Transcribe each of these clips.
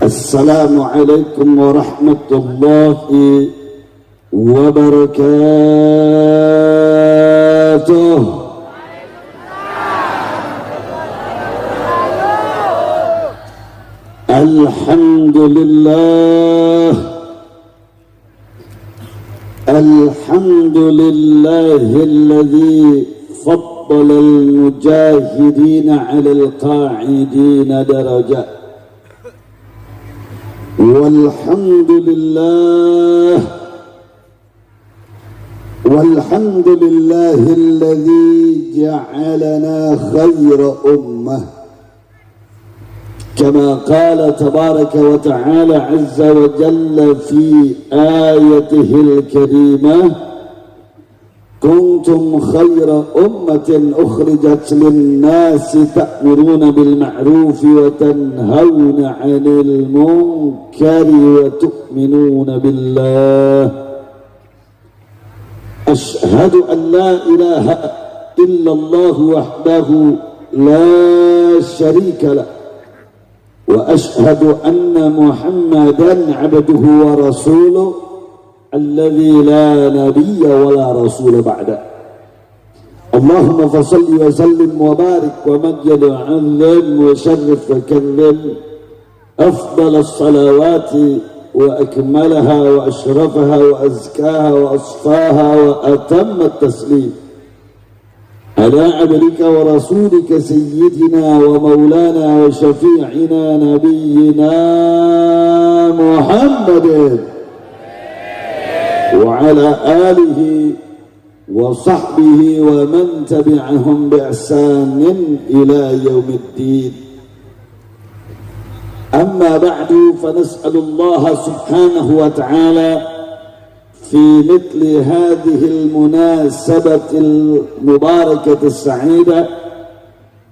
Assalamualaikum warahmatullahi wabarakatuh. Alhamdulillah, alhamdulillahilladzi faddala al-mujahidina 'ala al-qa'idina darajat. Walhamdulillah, walhamdulillahilladzi ja'alana khayra ummah. كما قال تبارك وتعالى عز وجل في آيته الكريمة كنتم خير أمة أخرجت للناس تأمرون بالمعروف وتنهون عن المنكر وتؤمنون بالله. أشهد أن لا إله إلا الله وحده لا شريك له وأشهد أن محمدا عبده ورسوله الذي لا نبي ولا رسول بعده. اللهم فصل وسلم وبارك ومجد وعظم وشرف وكرم أفضل الصلوات وأكملها وأشرفها وأزكاها وأصفاها وأتم التسليم على عبدك ورسولك سيدنا ومولانا وشفيعنا نبينا محمد وعلى آله وصحبه ومن تبعهم بإحسان إلى يوم الدين. أما بعد، فنسأل الله سبحانه وتعالى في مثل هذه المناسبة المباركة السعيدة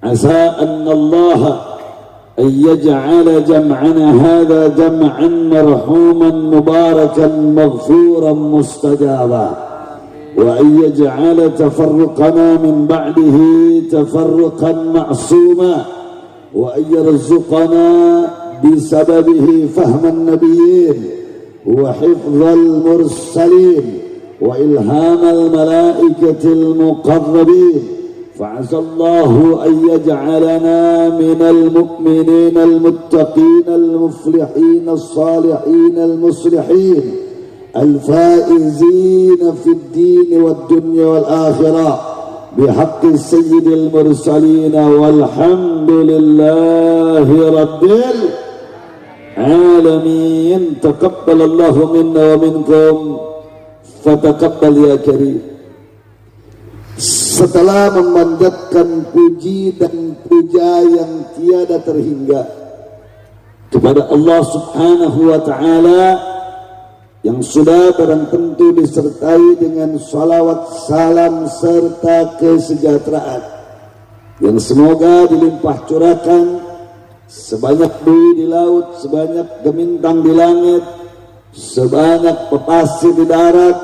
عسى أن الله أن يجعل جمعنا هذا جمعا مرحوما مباركا مغفورا مستجابا، وأن يجعل تفرقنا من بعده تفرقا معصوما، وأن يرزقنا بسببه فهم النبيين وحفظ المرسلين وإلهام الملائكة المقربين. فعسى الله أن يجعلنا من المؤمنين المتقين المفلحين الصالحين المصلحين الفائزين في الدين والدنيا والآخرة بحق السيد المرسلين، والحمد لله رب العالمين. تقبل الله منا ومنكم فتقبل يا كريم. Setelah memanjatkan puji dan puja yang tiada terhingga kepada Allah Subhanahu wa Ta'ala yang sudah barang tentu disertai dengan salawat, salam serta kesejahteraan yang semoga dilimpah curahkan sebanyak bui di laut, sebanyak gemintang di langit, sebanyak pepasi di darat,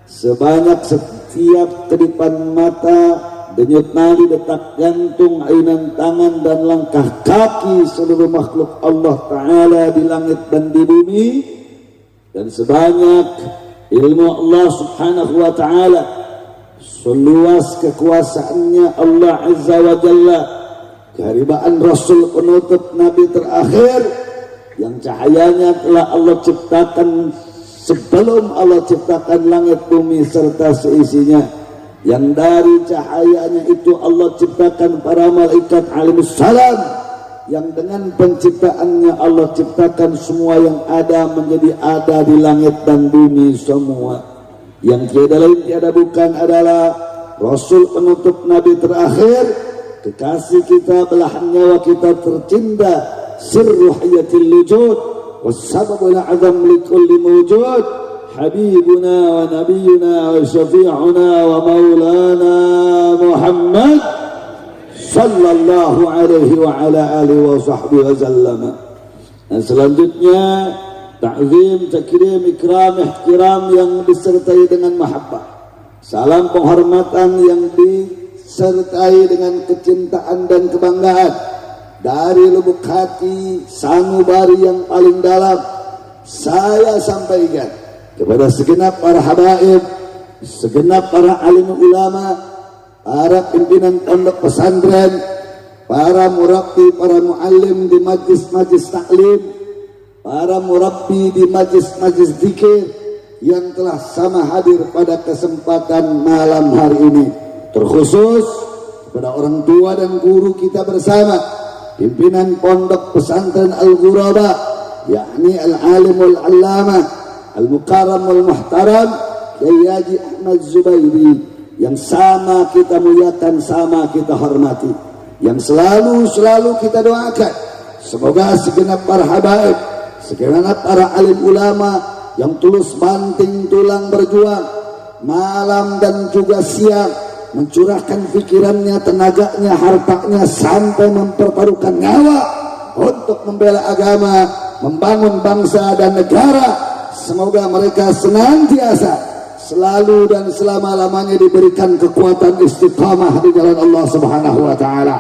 sebanyak setiap kedipan mata, denyut nadi, detak jantung, ayunan tangan dan langkah kaki seluruh makhluk Allah Ta'ala di langit dan di bumi, dan sebanyak ilmu Allah Subhanahu wa Ta'ala seluas kekuasaannya Allah Azza wa Jalla, keharibaan Rasul penutup Nabi terakhir yang cahayanya telah Allah ciptakan sebelum Allah ciptakan langit bumi serta seisinya, yang dari cahayanya itu Allah ciptakan para malaikat alaihissalam, yang dengan penciptaannya Allah ciptakan semua yang ada menjadi ada di langit dan bumi semua, yang tiada lain tiada bukan adalah Rasul penutup Nabi terakhir, kekasih kita, belahan nyawa kita tercinta, sirru hayatil wujud والسبب الأعظم لكل موجود حبيبنا ونبينا وشفيعنا ومولانا محمد صلى الله عليه وعلى آله وصحبه وسلم. Dan selanjutnya ta'zim, takrim, ikram, ihtiram yang disertai dengan mahabbah, salam penghormatan yang disertai dengan kecintaan dan kebanggaan dari lubuk hati sanubari yang paling dalam, saya sampaikan kepada segenap para habaib, segenap para alim ulama, para pimpinan pondok pesantren, para murabbi, para muallim di majlis-majlis taklim, para murabbi di majlis-majlis zikir yang telah sama hadir pada kesempatan malam hari ini, terkhusus kepada orang tua dan guru kita bersama, pimpinan pondok pesantren Al-Ghuraba, yakni Al-Alimul Allamah Al-Mukarramul Muhtaram Kyai Haji Ahmad Zubairi, yang sama kita muliakan, sama kita hormati, yang selalu kita doakan semoga segenap para habaib, segenap para alim ulama yang tulus banting tulang berjuang malam dan juga siang, mencurahkan pikirannya, tenaganya, hartanya, sampai mempertaruhkan nyawa untuk membela agama, membangun bangsa dan negara. Semoga mereka senantiasa, selalu dan selama-lamanya diberikan kekuatan istiqamah di jalan Allah Subhanahu wa taala,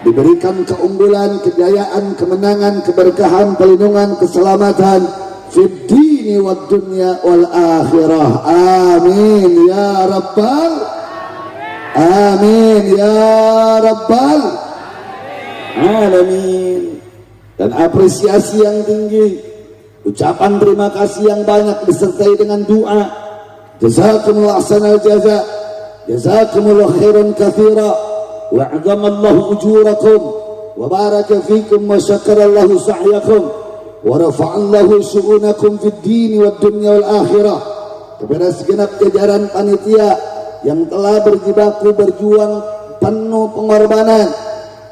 diberikan keunggulan, kejayaan, kemenangan, keberkahan, perlindungan, keselamatan fid dini wad dunya wal akhirah. Amin ya rabbal amin ya rabbal alamin. Dan apresiasi yang tinggi, ucapan terima kasih yang banyak disertai dengan doa. Jazakumullah ahsanal jaza, jazakumullah khairan katsira, wa 'azamallahu ujurakum, wa baraka fikum, wa syakarallahu sa'yakum, wa rafa'allahu syu'unakum fid dini wad dunya wal akhirah. Kepada segenap jajaran panitia yang telah berjibaku berjuang penuh pengorbanan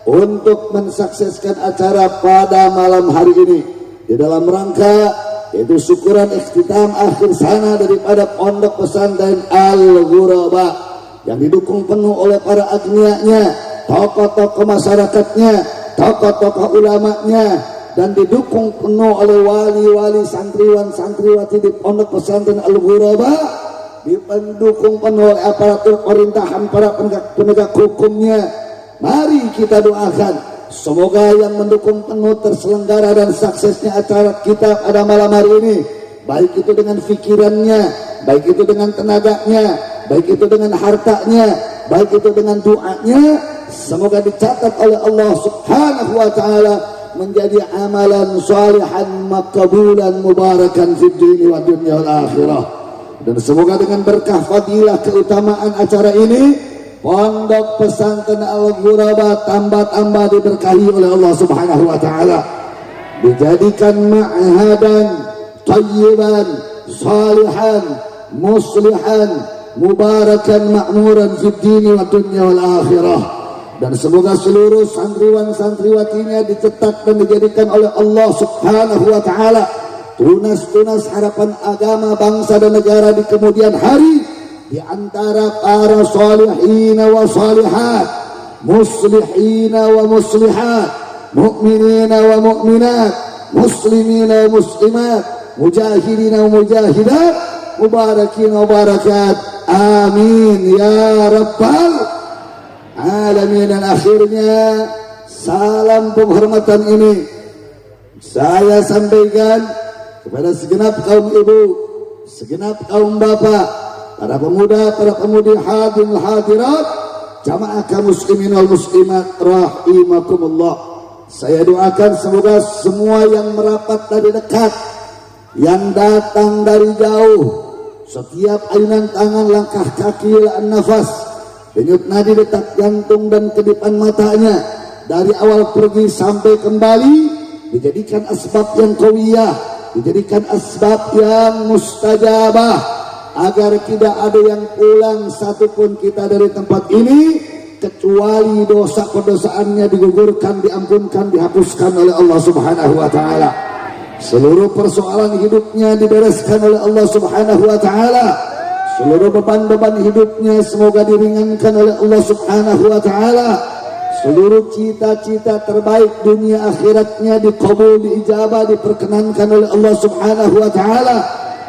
untuk mensukseskan acara pada malam hari ini, di dalam rangka yaitu syukuran ikhtitam akhir sana daripada pondok pesantren Al-Ghuraba, yang didukung penuh oleh para agnianya, tokoh-tokoh masyarakatnya, tokoh-tokoh ulamanya, dan didukung penuh oleh wali-wali, santriwan-santriwati di pondok pesantren Al-Ghuraba, didukung penuh oleh aparatur pemerintahan, para penegak hukumnya. Mari kita doakan semoga yang mendukung penuh terselenggara dan suksesnya acara kita pada malam hari ini, baik itu dengan pikirannya, baik itu dengan tenaganya, baik itu dengan hartanya, baik itu dengan doanya, semoga dicatat oleh Allah Subhanahu wa taala menjadi amalan salihan maqbulan mubarakan fid dini wad dunya wal akhirah. Dan semoga dengan berkah fadilah keutamaan acara ini, pondok pesantren Al-Ghuraba tambah-tambah diberkahi oleh Allah Subhanahu wa taala, dijadikan ma'hadan thayyiban salihan muslihan mubarakan ma'muran fid dini wad dunya wal akhirah. Dan semoga seluruh santriwan-santriwatinya dicetak dan dijadikan oleh Allah Subhanahu wa taala tunas-tunas harapan agama, bangsa dan negara di kemudian hari, di antara para salihina wa salihat, muslihina wa muslihat, mu'minina wa mu'minat, muslimina wa muslimat, mujahidina wa mujahidat, mubarakina wa barakat. Amin ya rabbal alamin. Dan akhirnya salam penghormatan ini saya sampaikan kepada segenap kaum ibu, segenap kaum bapak, para pemuda, para pemudi, hadirin hadirat, jamaah kaum muslimin wal muslimat rahimakumullah. Saya doakan semoga semua yang merapat dari dekat, yang datang dari jauh, setiap ayunan tangan, langkah kaki, lan nafas, denyut nadi, detak jantung dan kedipan matanya, dari awal pergi sampai kembali, dijadikan asbab yang qawiyah, dijadikan asbab yang mustajabah, agar tidak ada yang pulang satupun kita dari tempat ini kecuali dosa perdosaannya digugurkan, diampunkan, dihapuskan oleh Allah Subhanahu wa taala. Seluruh persoalan hidupnya dibereskan oleh Allah Subhanahu wa taala. Seluruh beban-beban hidupnya semoga diringankan oleh Allah Subhanahu wa taala. Seluruh cita-cita terbaik dunia akhiratnya dikabul, diijabah, diperkenankan oleh Allah Subhanahu wa taala.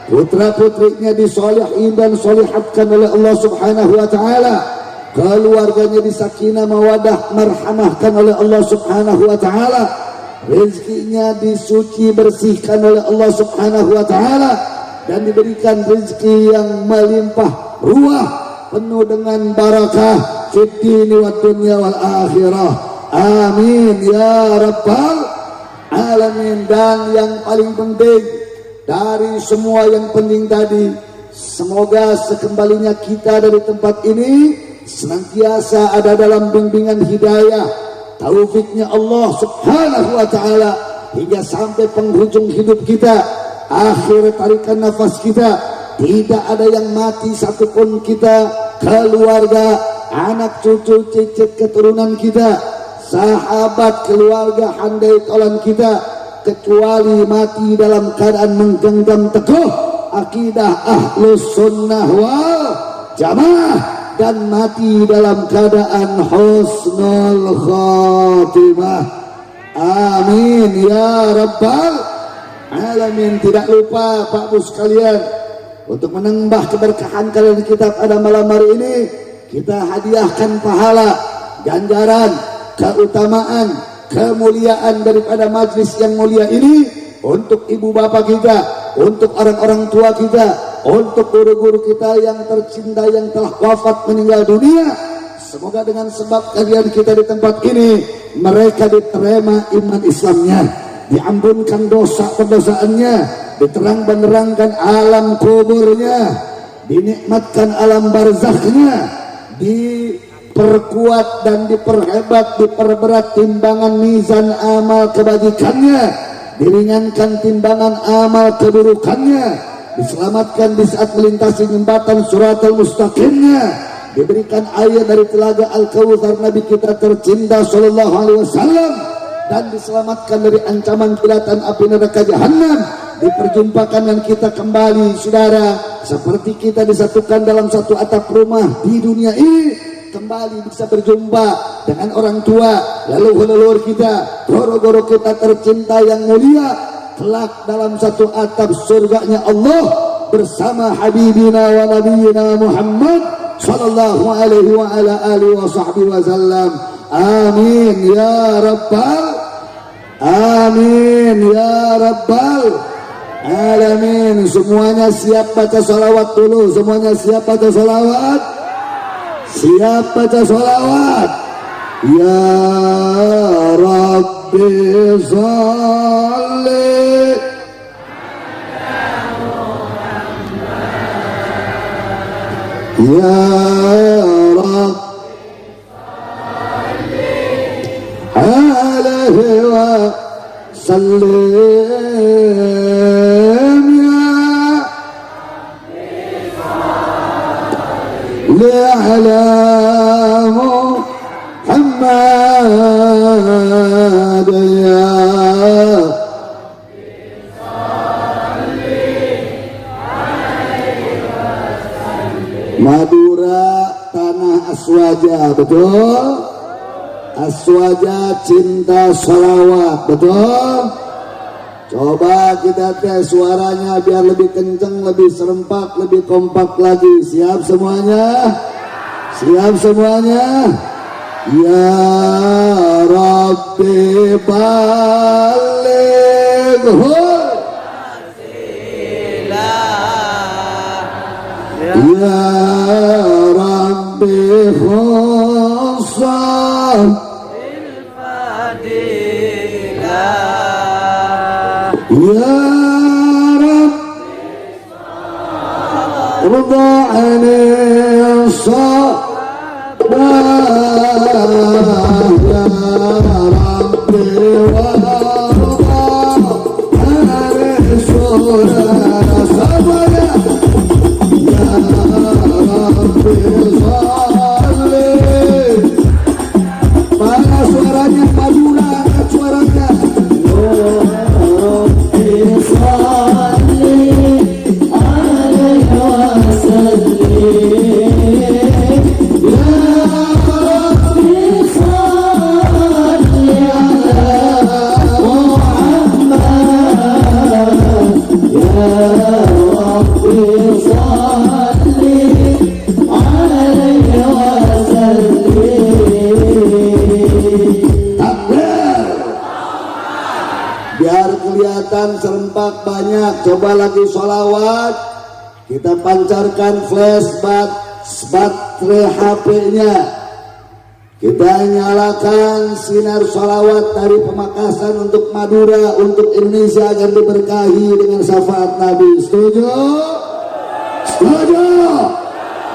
Putra-putrinya disolihin dan solihatkan oleh Allah Subhanahu wa taala. keluarganya disakinah mawadah marhamahkan oleh Allah Subhanahu wa taala, rezekinya disuci bersihkan oleh Allah Subhanahu wa taala, dan diberikan rezeki yang melimpah ruah penuh dengan barakah fid dini wad dunya wal akhirah. Amin ya rabbal alamin. Dan yang paling penting dari semua yang penting tadi, semoga sekembalinya kita dari tempat ini senantiasa ada dalam bimbingan hidayah taufiknya Allah Subhanahu wa taala hingga sampai penghujung hidup kita, akhir tarikan nafas kita. Tidak ada yang mati satupun kita, keluarga, anak cucu cicit keturunan kita, sahabat, keluarga, handai tolan kita, kecuali mati dalam keadaan menggenggam teguh akidah ahlus sunnah wal jamaah dan mati dalam keadaan husnul khatimah. Amin ya rabbal alamin. Tidak lupa Pak Bu sekalian, untuk menambah keberkahan kalian kita pada malam hari ini, kita hadiahkan pahala, ganjaran, keutamaan, kemuliaan daripada majlis yang mulia ini untuk ibu bapak kita, untuk orang-orang tua kita, untuk guru-guru kita yang tercinta yang telah wafat meninggal dunia. Semoga dengan sebab kalian kita di tempat ini, mereka diterima iman Islamnya, diampunkan dosa perdosaannya, diterang benerangkan alam kuburnya, dinikmatkan alam barzakhnya, diperkuat dan diperhebat, diperberat timbangan mizan amal kebajikannya, diringankan timbangan amal keburukannya, diselamatkan di saat melintasi jembatan suratul mustaqimnya, diberikan air dari telaga Al-Kautsar Nabi kita tercinta sallallahu alaihi wasallam, dan diselamatkan dari ancaman kilatan api neraka jahanam, diperjumpakan dengan kita kembali saudara, seperti kita disatukan dalam satu atap rumah di dunia ini, kembali bisa berjumpa dengan orang tua, leluhur-leluhur kita, goro-goro kita tercinta yang mulia, kelak dalam satu atap surganya Allah bersama habibina wa nabiyina Muhammad sallallahu alaihi wa ala alihi wa sahbihi wasallam. Amin ya rabbal amin ya rabbal alamin. Semuanya siap baca salawat dulu, semuanya siap baca salawat, siap baca salawat. Ya Rabbi salli ya Rabbi alaihi wa sallim ya ala Muhammad ya Madura tanah Aswaja, betul? Aswaja cinta sholawat, betul? Coba kita tes suaranya biar lebih kenceng, lebih serempak, lebih kompak lagi. Siap semuanya? Siap semuanya? Ya Rabbi balighu ya Rabbi khussah ya Rabbi ridha'ani ya Rabbi warḍa'ani surana sabaya ya Rabbi salli. Mana suaranya Madura, angkat suaranya. Ya Rabbi salli alaihi wasallim ya Rabbi salli ala Muhammad kelihatan serempak banyak. Coba lagi sholawat, kita pancarkan flash baterai HP-nya, kita nyalakan sinar sholawat dari Pamekasan untuk Madura, untuk Indonesia agar diberkahi dengan syafaat Nabi. Setuju? Setuju?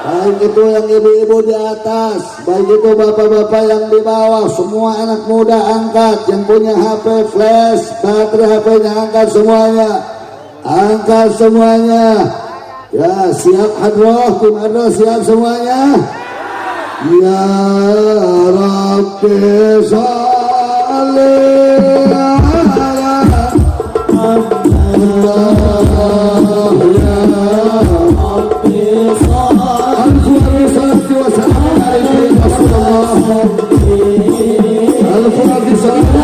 Baik itu yang ibu-ibu di atas, baik itu bapak-bapak yang di bawah, semua anak muda angkat, yang punya HP flash, baterai HP-nya angkat semuanya, angkat semuanya. Ya, siap hadroh, tim hadroh siap semuanya. Ya Rabbi salli ala Muhammad ya Rabbi salli wa sallam alaihi Rasulullah al-Fatihah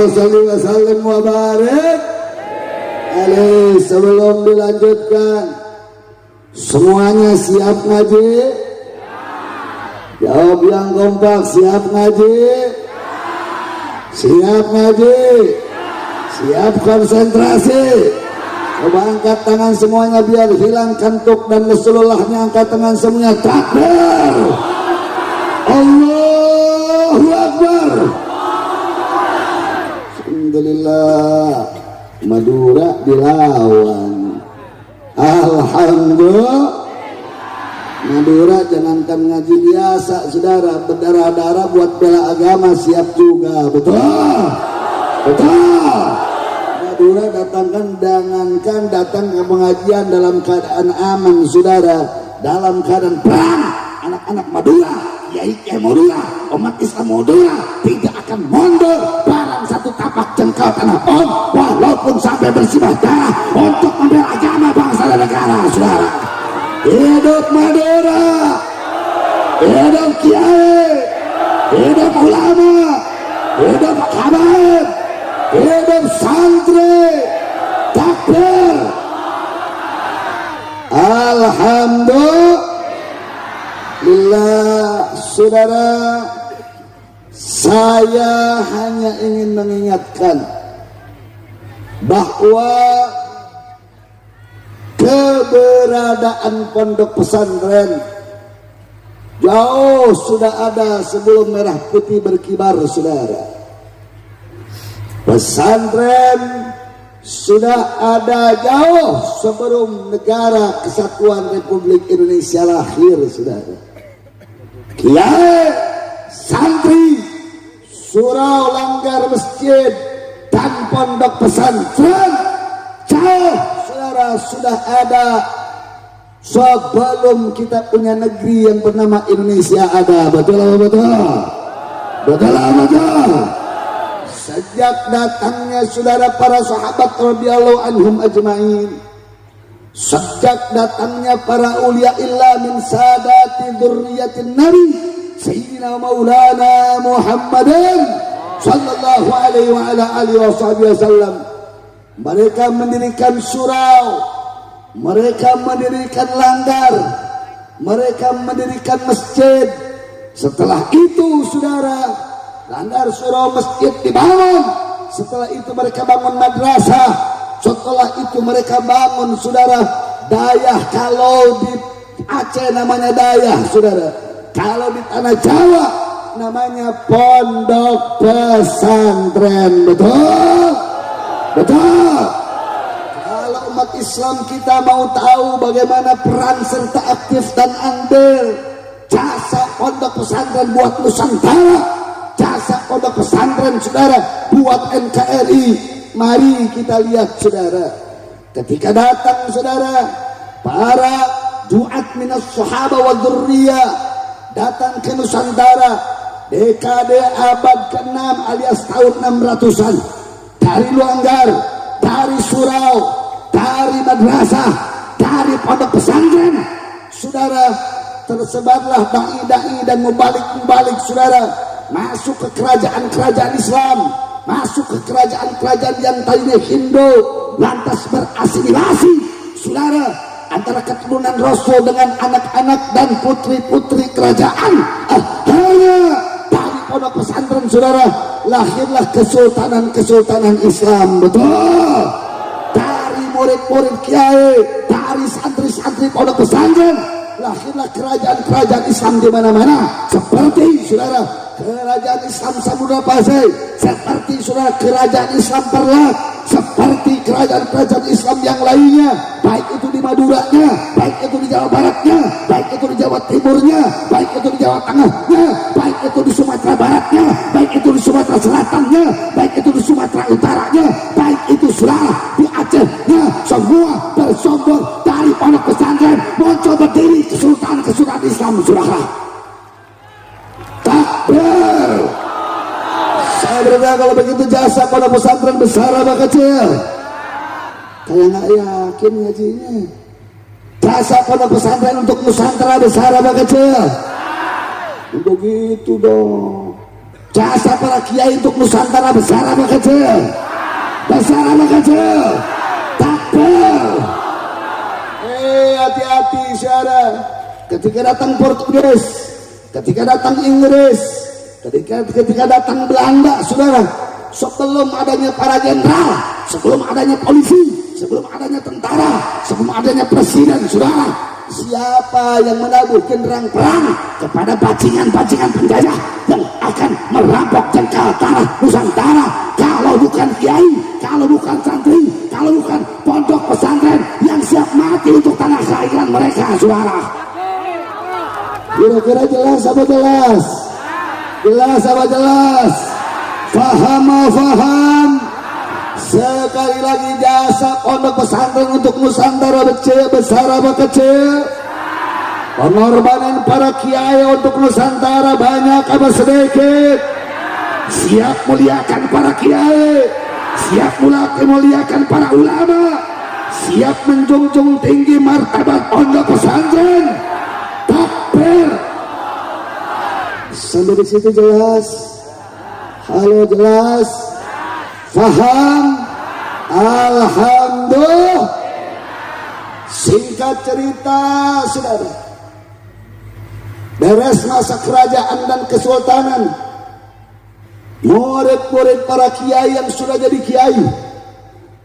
salli wa sallim wa barik alaih. Sebelum dilanjutkan, semuanya siap ngaji? Jawab yang kompak, siap ngaji? Siap ngaji? Siap konsentrasi? Coba angkat tangan semuanya biar hilang kantuk dan lesuleulahnya. Angkat tangan semuanya. Takbir, Allahu Akbar. Alhamdulillah, Madura dilawan. Alhamdulillah, Madura jangankan ngaji biasa, saudara, berdarah-darah buat bela agama siap juga. Betul? Betul. Madura jangankan datang ke pengajian dalam keadaan aman, saudara, dalam keadaan perang. Anak-anak Madura, Kiai Madura, umat Islam Madura tidak akan mundur barang satu tapak jengkal tanah Om, walaupun sampai bersibah darah untuk membela agama bangsa dan negara, saudara. Hidup Madura, hidup Kiai, hidup ulama, hidup habaib, hidup santri. Takbir. Alhamdulillah, saudara. Saya hanya ingin mengingatkan bahwa keberadaan pondok pesantren jauh sudah ada sebelum merah putih berkibar, saudara. Pesantren sudah ada jauh sebelum negara kesatuan Republik Indonesia lahir, saudara. Kiai, santri, surau, langgar masjid, dan pondok pesantren jauh, saudara, sudah ada sebelum kita punya negeri yang bernama Indonesia ada. Betul apa betul? betul. Sejak datangnya saudara para sahabat radhiyallahu anhum ajma'in, sejak datangnya para ulia illah min sadati dzurriyyatin nabi sayyidina maulana Muhammadin sallallahu alaihi wa ala alihi wasallam, mereka mendirikan surau, mereka mendirikan langgar, mereka mendirikan masjid. Setelah itu saudara, langgar, surau, masjid dibangun. Setelah itu mereka bangun madrasah. Setelah itu mereka bangun saudara dayah. Kalau di Aceh namanya dayah saudara, kalau di tanah Jawa namanya pondok pesantren. Betul, betul. Kalau umat Islam kita mau tahu bagaimana peran serta aktif dan andil jasa pondok pesantren buat Nusantara, jasa pondok pesantren saudara buat NKRI, mari kita lihat saudara. Ketika datang saudara para duat minas sahaba wa dzurriyyah datang ke Nusantara dekade abad ke-6 alias tahun 600-an, dari langgar, dari surau, dari madrasah, dari pondok pesantren saudara, tersebarlah dai-dai dan mubalik-mubalik saudara, masuk ke kerajaan-kerajaan Islam, masuk ke kerajaan-kerajaan yang tadinya Hindu, lantas berasimilasi saudara antara keturunan Rasul dengan anak-anak dan putri-putri kerajaan. Hanya dari pondok pesantren saudara lahirlah kesultanan-kesultanan Islam. Betul. Dari murid-murid kiai, dari santri-santri pondok pesantren lahirlah kerajaan-kerajaan Islam di mana-mana, seperti saudara kerajaan Islam Samudra Pasai, seperti saudara kerajaan Islam Perlat, seperti kerajaan-kerajaan Islam yang lainnya, baik itu di Maduranya, baik itu di Jawa Baratnya, baik itu di Jawa Timurnya, baik itu di Jawa Tengahnya, baik itu di Sumatera Baratnya, baik itu di Sumatera Selatannya, baik itu di Sumatera Utaranya, baik itu saudara di Acehnya, semua bersumber dari pondok pesantren muncul berdiri kesultanan Islam saudara. Takbir. Saya berkata kalau begitu jasa pondok pesantren besar apa kecil? Kayak nggak yakin ngajinya. Jasa pondok pesantren untuk Nusantara besar apa kecil? Begitu dong. Jasa para kiai untuk Nusantara besar apa kecil? Besar apa kecil? Takbir. Hati-hati saudara. Ketika datang Portugis, ketika datang Inggris, ketika datang Belanda saudara, sebelum adanya para jenderal, sebelum adanya polisi, sebelum adanya tentara, sebelum adanya presiden saudara, siapa yang menabuh genderang perang kepada bajingan-bajingan penjajah yang akan merampok jengkal tanah Nusantara? Kalau bukan kiai, kalau bukan santri, kalau bukan pondok pesantren yang siap mati untuk tanah kelahiran mereka saudara. Kira-kira jelas apa jelas? Jelas apa jelas? Faham faham. Sekali lagi jasa pondok pesantren untuk Nusantara besar apa kecil? Pengorbanan para kiai untuk Nusantara banyak apa sedikit? Siap muliakan para kiai, siap muliakan para ulama, siap menjunjung tinggi martabat pondok pesantren. Takbir. Sampai di situ jelas? Halo jelas? Faham? Alhamdulillah. Singkat cerita saudara, beres masa kerajaan dan kesultanan, murid-murid para kiai yang sudah jadi kiai,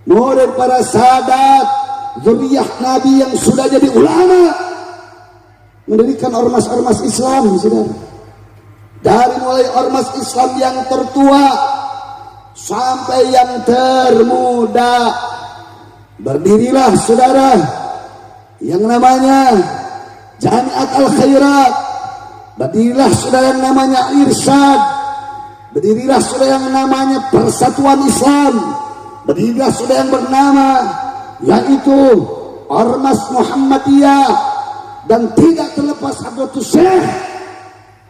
murid para sadat zuriyah Nabi yang sudah jadi ulama, mendirikan ormas-ormas Islam saudara. Dari mulai ormas Islam yang tertua sampai yang termuda, berdirilah saudara yang namanya Jamiat Al-Khairat, berdirilah saudara yang namanya Irsyad, berdirilah saudara yang namanya Persatuan Islam, berdirilah saudara yang bernama yaitu Ormas Muhammadiyah, dan tidak terlepas Hadratus Syekh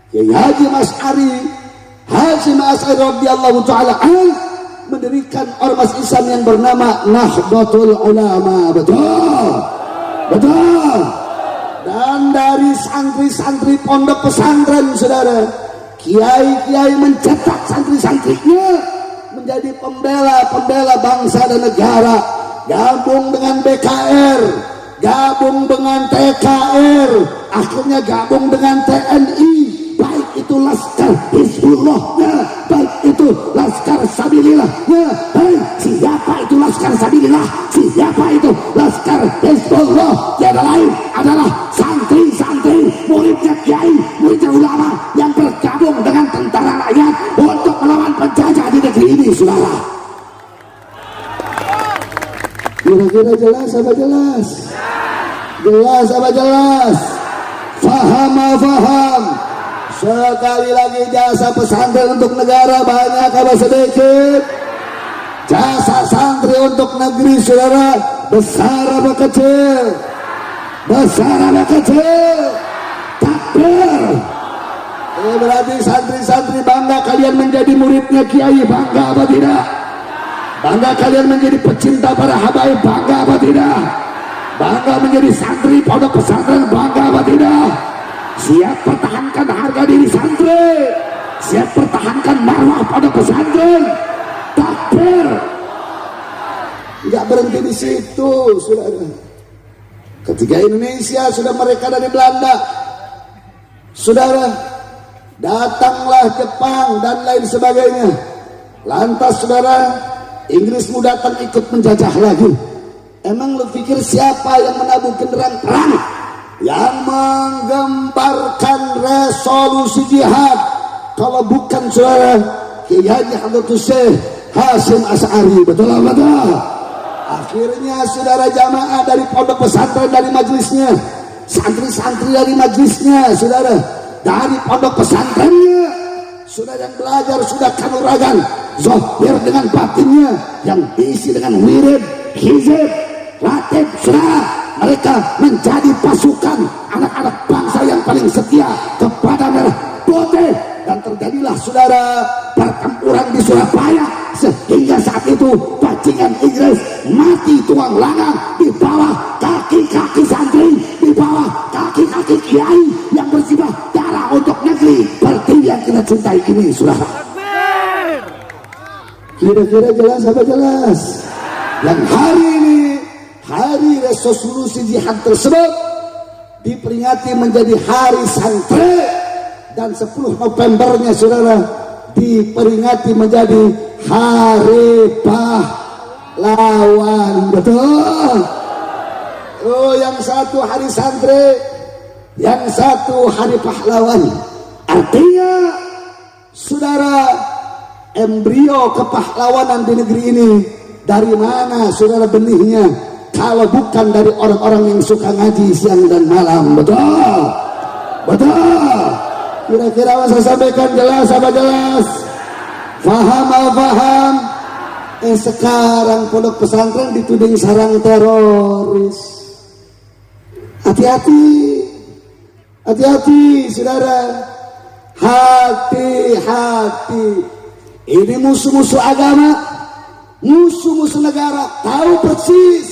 Kiai Haji Mas Ari Hasyim Asy'ari radhiyallahu taala mendirikan ormas Islam yang bernama Nahdlatul Ulama. Betul. Dan dari santri-santri pondok pesantren, saudara, kiai-kiai mencetak santri-santrinya menjadi pembela bangsa dan negara, gabung dengan BKR, gabung dengan TKR, akhirnya gabung dengan TNI, baik itu Laskar Hizbullahnya, baik itu Laskar Sabilillahnya. Siapa itu Laskar Sabilillah? Siapa itu Laskar Hizbullah? Tiada lain adalah santri-santri, muridnya kiai, muridnya ulama yang bergabung dengan tentara rakyat untuk melawan penjajah di negeri ini, saudara. Kira-kira jelas apa jelas? Jelas apa jelas? Faham apa faham? Sekali lagi, jasa pesantren untuk negara banyak apa sedikit? Jasa santri untuk negeri, saudara, besar apa kecil? Besar apa kecil? Takbir. Berarti santri-santri bangga kalian menjadi muridnya kiai, bangga apa tidak? Bangga kalian menjadi pecinta para habaib, bangga apa tidak? Bangga menjadi santri pondok pesantren, bangga apa tidak? Siap pertahankan harga diri santri, siap pertahankan marwah pondok pesantren. Takbir. Enggak berhenti di situ, saudara. Ketika Indonesia sudah mereka dari Belanda, saudara, datanglah Jepang dan lain sebagainya. Lantas, saudara, Inggris mau datang ikut menjajah lagi. Emang lu pikir siapa yang menabuh genderang perang, yang menggembarkan resolusi jihad, kalau bukan, saudara, Kiai Hadratus Syekh Hasyim Asy'ari? Betul apa betul? Akhirnya, saudara, jamaah dari pondok pesantren, dari majelisnya, santri-santri dari majelisnya, saudara, dari pondok pesantrennya, sudah yang belajar sudah kanuragan, zahir dengan batinnya, yang diisi dengan wirid, hizib, ratib, saudara, mereka menjadi pasukan anak-anak bangsa yang paling setia kepada merah putih. Dan terjadilah, saudara, pertempuran di Surabaya, sehingga saat itu bajingan Inggris mati tuang lanang di bawah kaki-kaki santri, di bawah kaki-kaki kiai yang bersimbah darah untuk negeri seperti yang kita cintai ini, saudara. Kira-kira jelas apa jelas? Yang hari ini, hari resolusi jihad tersebut diperingati menjadi hari santri, dan 10 Novembernya, saudara, diperingati menjadi hari pahlawan. Betul. Oh, yang satu hari santri, yang satu hari pahlawan. Artinya, saudara, embrio kepahlawanan di negeri ini dari mana, saudara, benihnya? Kalau bukan dari orang-orang yang suka ngaji siang dan malam. Betul. Betul. Kira-kira saya sampaikan jelas apa jelas? Faham apa faham? Sekarang pondok pesantren dituding sarang teroris. Hati-hati, hati-hati, saudara, hati-hati. Ini musuh-musuh agama, musuh-musuh negara, tahu persis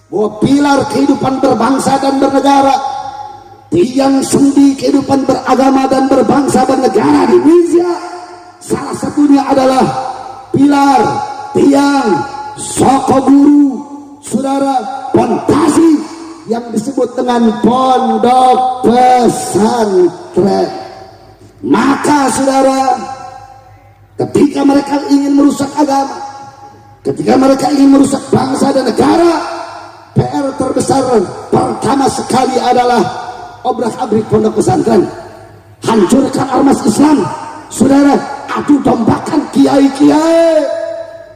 bahwa pilar kehidupan berbangsa dan bernegara, tiang sendi kehidupan beragama dan berbangsa bernegara di Indonesia, salah satunya adalah pilar, tiang, soko guru, saudara, pondasi yang disebut dengan pondok pesantren. Maka, saudara, ketika mereka ingin merusak agama, ketika mereka ingin merusak bangsa dan negara, PR terbesar pertama sekali adalah obrak-abrik pondok pesantren, hancurkan ormas Islam, saudara, adu dombakan kiai-kiai,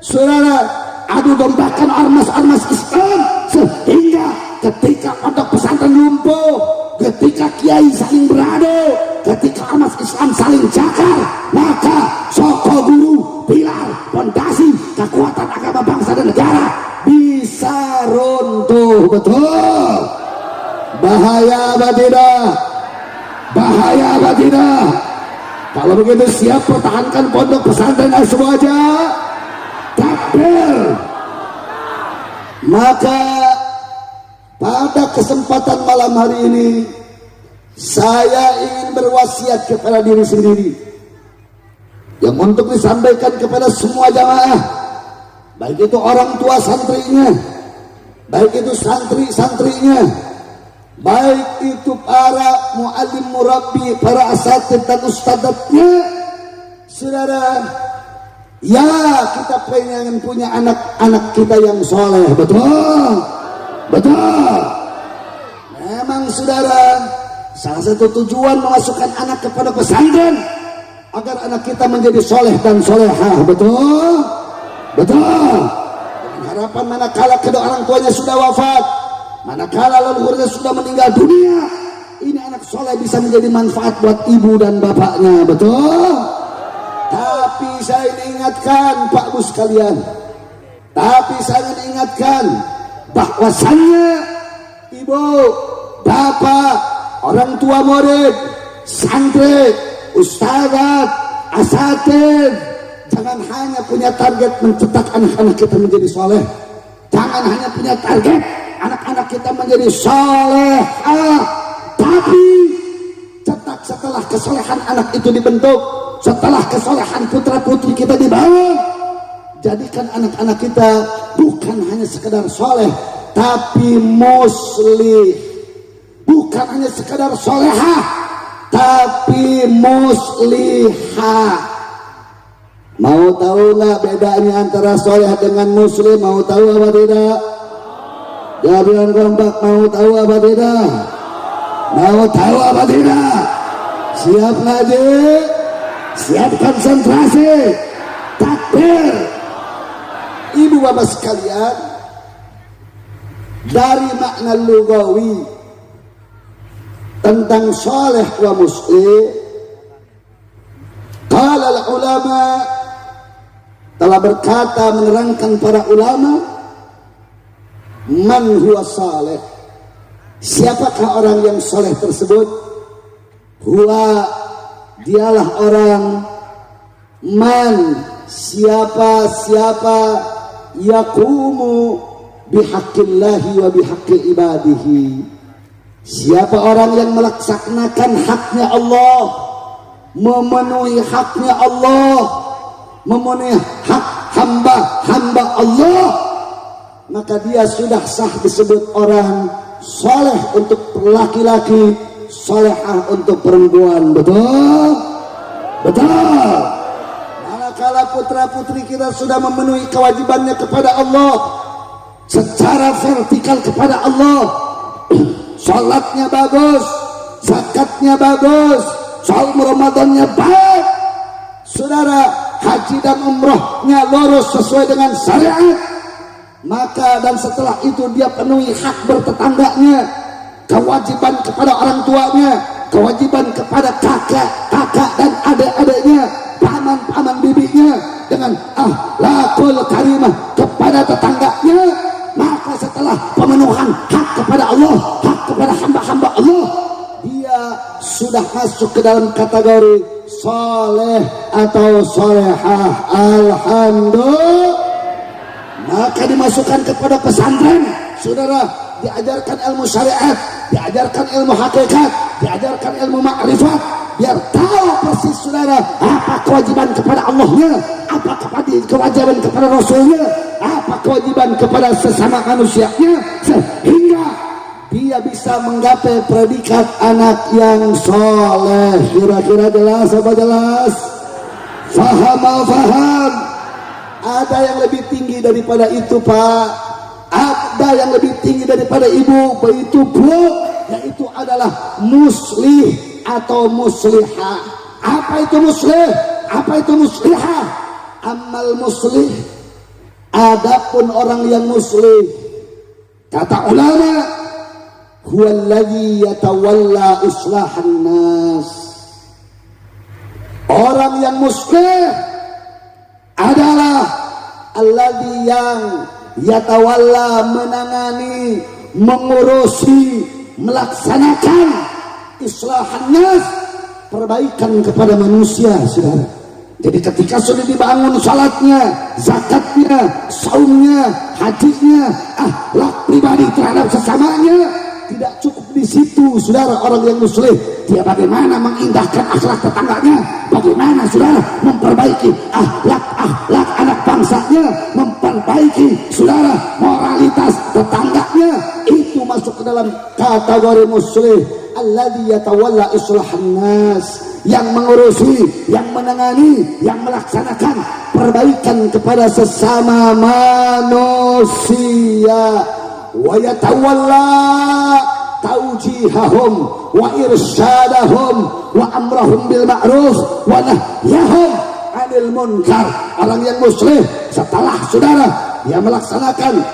saudara, adu dombakan ormas-ormas Islam, sehingga ketika pondok pesantren lumpuh, ketika kiai saling beradu, ketika ormas Islam saling cakar, maka soko guru, pilar, pondasi kekuatan agama bangsa dan negara bisa runtuh. Betul. Bahaya apa tidak? Bahaya apa tidak? Kalau begitu siap pertahankan pondok pesantren Aswaja? Takbir. Maka pada kesempatan malam hari ini saya ingin berwasiat kepada diri sendiri yang untuk disampaikan kepada semua jamaah, baik itu orang tua santrinya, baik itu santri-santrinya, baik itu para muallim murabbi, para asatidz dan ustadzatnya. Saudara, ya kita pengen punya anak-anak kita yang soleh, betul? Betul. Memang saudara, salah satu tujuan memasukkan anak kepada pesantren agar anak kita menjadi soleh dan solehah, betul? Betul. Dengan harapan manakala kedua orang tuanya sudah wafat, manakala leluhurnya sudah meninggal dunia, ini anak soleh bisa menjadi manfaat buat ibu dan bapaknya, betul? Tapi saya ingin ingatkan Pak Bu sekalian, tapi saya ingin ingatkan bahwasannya ibu, bapak, orang tua murid, santri, ustadzat, asatidz, jangan hanya punya target mencetak anak-anak kita menjadi soleh. Jangan hanya punya target anak-anak kita menjadi solehah, tapi cetak setelah kesolehan anak itu dibentuk, setelah kesolehan putra putri kita dibangun, jadikan anak-anak kita bukan hanya sekedar soleh, tapi muslih. Bukan hanya sekedar solehah, tapi muslihah. Mau tahu nggak bedanya antara soleh dengan muslim? Mau tahu apa tidak? Jawab kompak, mau tahu apa tidak? Mau tahu apa tidak? Siap ngaji? Siap konsentrasi? Takbir. Ibu bapak sekalian, dari makna lugawi tentang soleh wa muslih, qala ulama, telah berkata menerangkan para ulama, man huwa saleh, siapakah orang yang soleh tersebut? Huwa, dialah orang, man, siapa yaqumu bihaqqillahi wa bihaqqi ibadihi, siapa orang yang melaksanakan haknya Allah, memenuhi haknya Allah, memenuhi hak hamba Allah, maka dia sudah sah disebut orang soleh untuk laki-laki, solehah untuk perempuan, betul? Betul. Manakala putra-putri kita sudah memenuhi kewajibannya kepada Allah secara vertikal kepada Allah, salatnya bagus, zakatnya bagus, saum Ramadannya baik, saudara, haji dan umrohnya lurus sesuai dengan syariat, maka dan setelah itu dia penuhi hak bertetangganya, kewajiban kepada orang tuanya, kewajiban kepada kakak dan adik-adiknya, paman bibinya, dengan akhlakul karimah kepada tetangganya. Maka setelah pemenuhan hak kepada Allah, hak kepada hamba-hamba Allah, dia sudah masuk ke dalam kategori soleh atau solehah. Alhamdulillah. Maka dimasukkan kepada pesantren, saudara, diajarkan ilmu syariat, diajarkan ilmu hakikat, diajarkan ilmu ma'rifat, biar tahu persis saudara apa kewajiban kepada Allahnya, apa kewajiban kepada Rasulnya, apa kewajiban kepada sesama manusianya, sehingga dia bisa menggapai predikat anak yang soleh. Kira-kira jelas apa jelas? Faham? Ada yang lebih tinggi daripada itu, Pak. Ada yang lebih tinggi daripada ibu, itu Bu, yaitu adalah muslih atau muslihah. Apa itu muslih? Apa itu muslihah? Amal muslih, adapun orang yang muslih, kata ulama, huwallazi yatawalla islahan nas. Orang yang muslih adalah alladzi yang yatawalla, menangani, mengurusi, melaksanakan islahan nas, perbaikan kepada manusia, saudara. Jadi ketika sudah dibangun salatnya, zakatnya, saumnya, hajinya, akhlak pribadi terhadap sesamanya, tidak cukup di situ, saudara. Orang yang muslim, dia bagaimana mengindahkan akhlak tetangganya, bagaimana saudara memperbaiki akhlak anak bangsanya, memperbaiki saudara moralitas tetangganya. Itu masuk ke dalam kategori muslim alladzi yatawalla islahan nas, yang mengurusi, yang menangani, yang melaksanakan perbaikan kepada sesama manusia. Wa yatawalla taujihahum wa irsyadahum wa amrahum bil ma'ruf wa nahyahum 'anil munkar. Orang yang muslim setelah saudara dia melaksanakan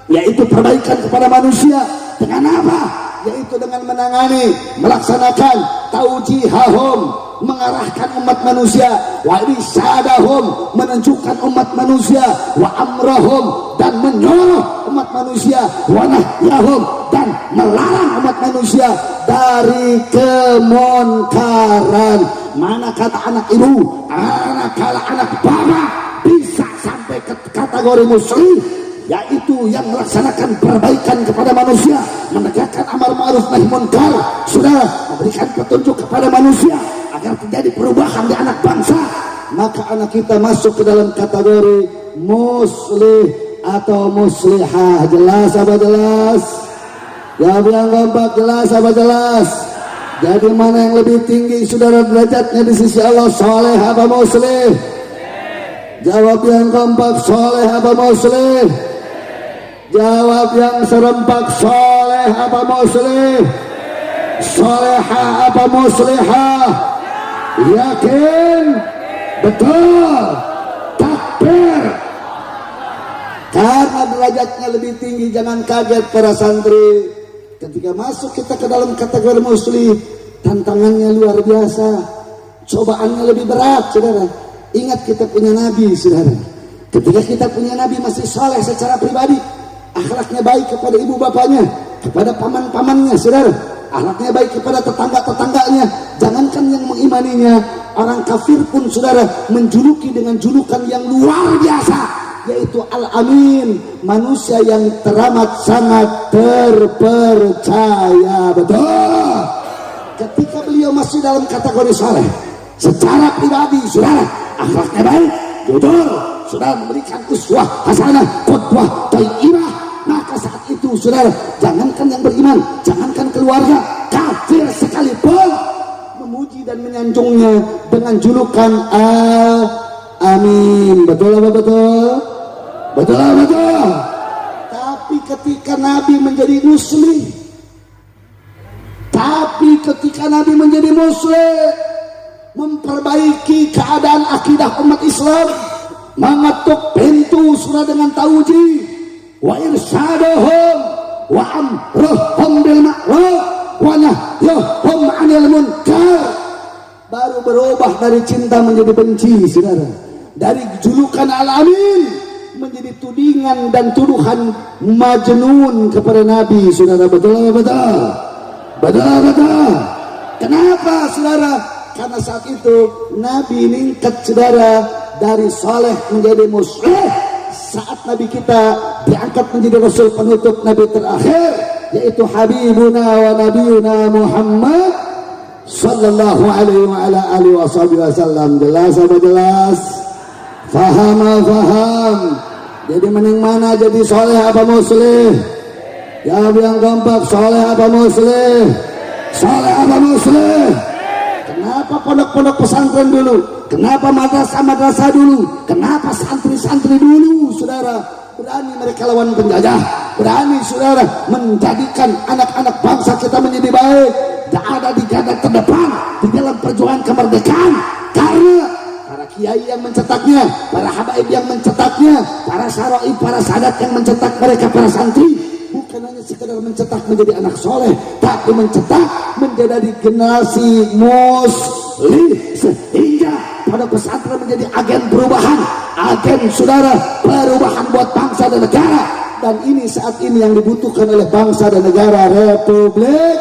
yaitu perbaikan kepada manusia dengan apa? Yaitu dengan menangani, melaksanakan taujihahum, mengarahkan umat manusia, wa irsyadahum, menunjukkan umat manusia, wa amrahum, dan menyuruh umat manusia, wa nahyahum, dan melarang umat manusia dari kemunkaran. Mana kata anak ibu, anak bapak bisa sampai ke kategori muslim, yaitu yang melaksanakan perbaikan kepada manusia, menegakkan amar ma'ruf nahi munkar, sudah memberikan petunjuk kepada manusia agar terjadi perubahan di anak bangsa. Maka anak kita masuk ke dalam kategori muslih atau muslihah. Jelas apa jelas? Jawab yang kompak, jelas apa jelas? Jadi mana yang lebih tinggi saudara derajatnya di sisi Allah, soleh apa muslih? Jawab yang kompak, soleh apa muslih? Jawab yang serempak, soleh apa muslih? Soleha apa muslihah? Yakin? Betul? Takbir? Karena derajatnya lebih tinggi, jangan kaget para santri. Ketika masuk kita ke dalam kategori muslim, tantangannya luar biasa, cobaannya lebih berat, saudara. Ingat kita punya nabi, saudara. Ketika kita punya nabi masih soleh secara pribadi, akhlaknya baik kepada ibu bapaknya, kepada paman-pamannya, saudara. Akhlaknya baik kepada tetangga-tetangganya. Jangankan yang mengimaninya, orang kafir pun saudara menjuluki dengan julukan yang luar biasa, yaitu Al-Amin, manusia yang teramat sangat terpercaya. Betul. Ketika beliau masih dalam kategori saleh secara pribadi, saudara, akhlaknya baik, jujur, saudara memberikan uswah hasanah, qudwah thayyibah. Maka saat itu saudara, jangankan yang beriman, jangankan keluarga, kafir sekalipun memuji dan menyanjungnya dengan julukan Al-Amin. Betul apa betul? Betul apa betul? Tapi ketika Nabi menjadi muslim, memperbaiki keadaan akidah umat Islam, mengetuk pintu surah dengan tauji, wa irsyadahum wa amruhum bil ma'ruf wa nahyahum 'anil munkar, baru berubah dari cinta menjadi benci, saudara. Dari julukan Al-Amin menjadi tudingan dan tuduhan majnun kepada Nabi, saudara. Betul apa betul? Betul betul. Kenapa, saudara? Karena saat itu Nabi ningkat, saudara, dari saleh menjadi muslim. Saat Nabi kita diangkat menjadi Rasul penutup, Nabi terakhir, yaitu Habibuna wa Nabiyuna Muhammad sallallahu alaihi wa ala alihi wasallam. Jelas apa jelas? Faham apa faham? Jadi mending mana, jadi soleh apa muslim? Jawab yang kompak, soleh apa muslim? Soleh apa muslim? Kenapa pondok-pondok pesantren dulu? Kenapa madrasah-madrasah dulu? Kenapa santri-santri dulu, saudara? Berani mereka lawan penjajah, berani saudara menjadikan anak-anak bangsa kita menjadi baik, dan ada di garda terdepan di dalam perjuangan kemerdekaan. Karena para kiai yang mencetaknya, para habaib yang mencetaknya, para syaroi, para sadat yang mencetak mereka, para santri, bukan hanya sekedar mencetak menjadi anak soleh, tapi mencetak menjadi generasi muslim, sehingga pada pesantren menjadi agen perubahan, agen saudara perubahan buat bangsa dan negara. Dan ini saat ini yang dibutuhkan oleh bangsa dan negara Republik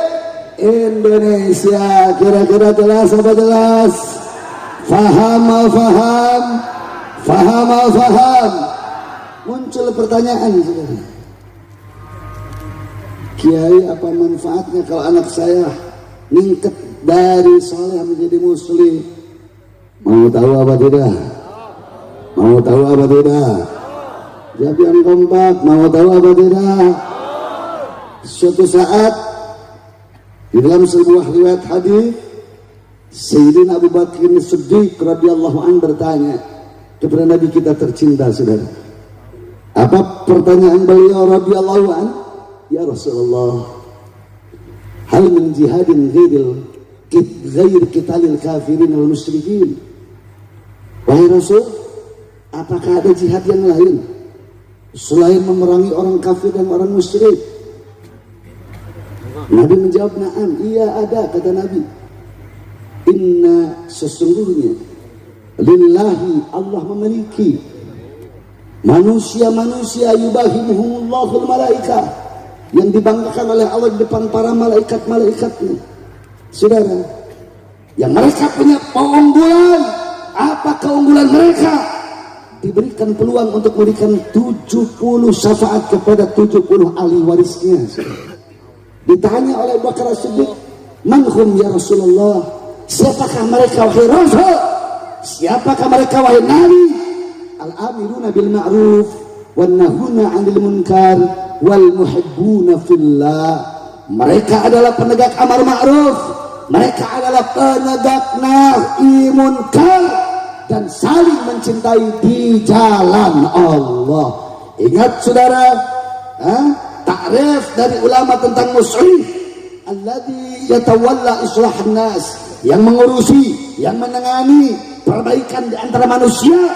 Indonesia. Kira-kira jelas apa jelas? Faham mau faham? Faham mau faham? Muncul pertanyaan, saudara. Kiai, apa manfaatnya kalau anak saya ningket dari soleh menjadi muslim? Mau tahu apa tidak? Mau tahu apa tidak? Jawab yang kompak. Mau tahu apa tidak? Suatu saat di dalam sebuah riwayat hadis, Sayyidina Abu Bakar As-Siddiq radhiyallahu anhu bertanya kepada Nabi kita tercinta, saudara. Apa pertanyaan beliau radhiyallahu anhu? Ya Rasulullah, hal min jihadin ghair qitalil kafirin wal musyrikin? Wahai Rasul, apakah ada jihad yang lain selain memerangi orang kafir dan orang musyrik? Nabi menjawab, na'am, iya ada, kata Nabi. Inna, sesungguhnya, lillahi, Allah memiliki manusia-manusia yubahimuhumullahul malaikah, yang dibanggakan oleh Allah di depan para malaikat-malaikatnya. Saudara, yang mereka punya keunggulan. Apa keunggulan mereka? Diberikan peluang untuk memberikan 70 syafaat kepada 70 ahli warisnya. Ditanya oleh Abu Bakar As-Siddiq, manhum ya Rasulullah? Siapakah mereka wahai Rasul? Siapakah mereka wahai Nabi? Al-amiruna bil ma'ruf wan nahuna 'anil munkar wal muhibbuna fillah. Mereka adalah penegak amar ma'ruf, mereka adalah penegak nahi munkar, dan saling mencintai di jalan Allah. Ingat saudara, takrif dari ulama tentang muslim, alladzi yatawalla islahan nas, yang mengurusi, yang menangani perbaikan di antara manusia,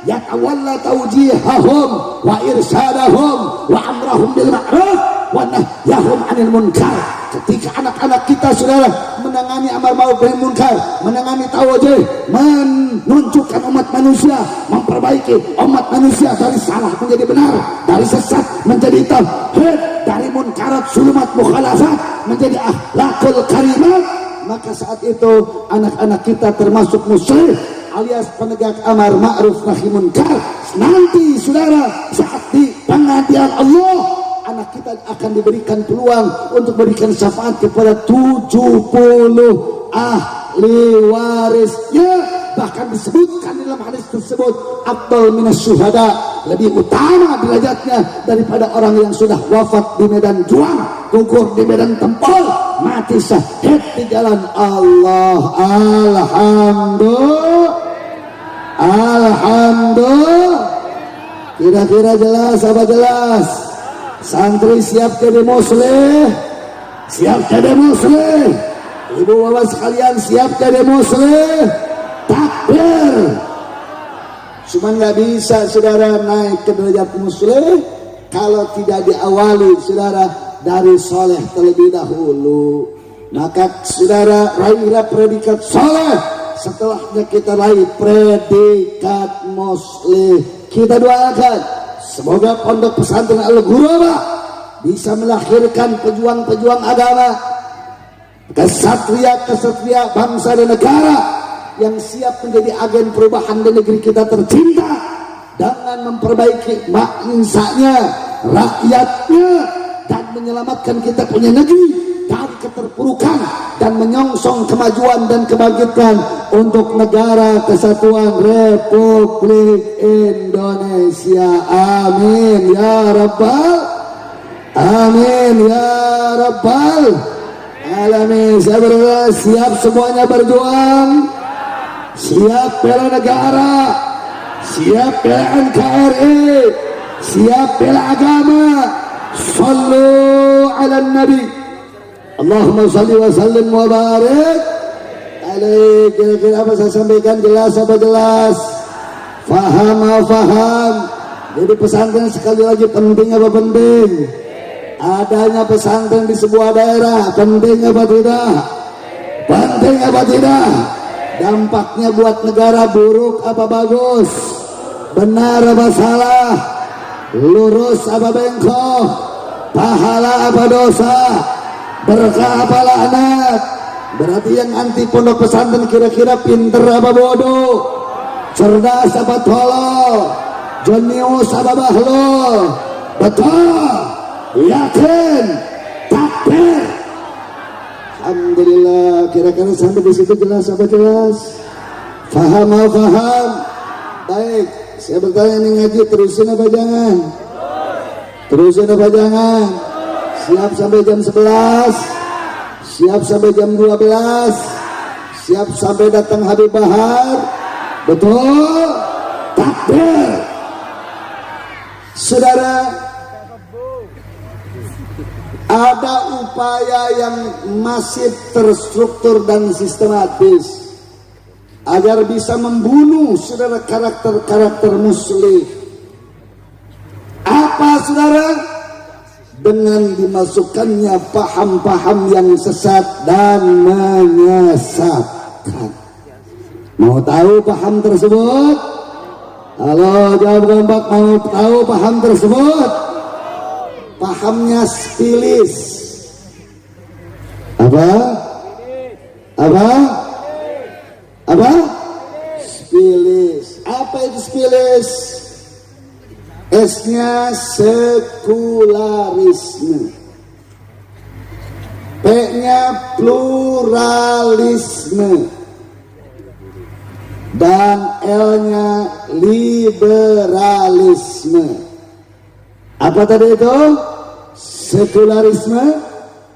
yatawalla tawjihahum wa irsadahum wa amrahum bil ma'ruf wa nahyahum 'anil munkar. Ketika anak-anak kita, saudara, menangani amar ma'ruf nahi munkar, menangani tawjih, menunjukkan umat manusia, memperbaiki umat manusia dari salah menjadi benar, dari sesat menjadi tauhid, dari munkarat sulumat mukhalafat menjadi akhlakul karimat, maka saat itu anak-anak kita termasuk muslim alias penegak amar ma'ruf nahi munkar. Nanti saudara, saat di pengadilan Allah, anak kita akan diberikan peluang untuk berikan syafaat kepada 70 ahli warisnya. Bahkan disebutkan dalam hadis tersebut, afdal minas syuhada, lebih utama derajatnya daripada orang yang sudah wafat di medan juang, gugur di medan tempur, mati syahid di jalan Allah. Alhamdulillah. Kira-kira jelas apa jelas? Santri siap jadi muslim? Siap jadi muslim? Ibu bapak sekalian siap jadi muslim? Takbir. Cuma nggak bisa saudara naik ke derajat muslim kalau tidak diawali saudara dari soleh terlebih dahulu. Maka saudara raihlah predikat soleh, setelahnya kita raih predikat muslim. Kita doakan semoga pondok pesantren Al-Ghuraba bisa melahirkan pejuang-pejuang agama, kesatria-kesatria bangsa dan negara yang siap menjadi agen perubahan di negeri kita tercinta dengan memperbaiki bangsanya, rakyatnya, dan menyelamatkan kita punya negeri dari keterpurukan dan menyongsong kemajuan dan kebangkitan untuk negara kesatuan Republik Indonesia. Amin ya Rabbal, amin ya Rabbal alamin. Saya berdoa, siap semuanya berjuang, siap bela negara, siap bela NKRI, siap bela agama. Sallu ala nabi, Allahumma salli wa sallim wa barik alaih. Kira-kira apa saya sampaikan jelas apa jelas? Faham apa faham? Jadi pesantren sekali lagi penting apa penting? Adanya pesantren di sebuah daerah penting apa tidak? Penting apa tidak? Dampaknya buat negara buruk apa bagus? Benar apa salah? Lurus apa bengkok? Pahala apa dosa? Berkah apalah anak. Berarti yang anti pondok pesantren kira-kira pinter apa bodoh, cerdas apa tolol, jenius apa bahlul? Betul, yakin, takbir. Alhamdulillah. Kira-kira sampai di situ jelas apa jelas? Faham apa faham? Baik, saya bertanya, ini ngaji terusin apa jangan? Terusin apa jangan? Siap sampai jam 11, siap sampai jam 12, siap sampai datang Habib Bahar. Betul, takbir. Saudara, ada upaya yang masif, terstruktur dan sistematis agar bisa membunuh saudara karakter-karakter muslim. Apa saudara? Dengan dimasukkannya paham-paham yang sesat dan menyesatkan. Mau tahu paham tersebut? Halo, jawab kompak. Mau tahu paham tersebut? Pahamnya spilis. Apa? Apa? Apa? Spilis. Apa itu spilis? S-nya sekularisme, P-nya pluralisme, dan L-nya liberalisme. Apa tadi itu? Sekularisme.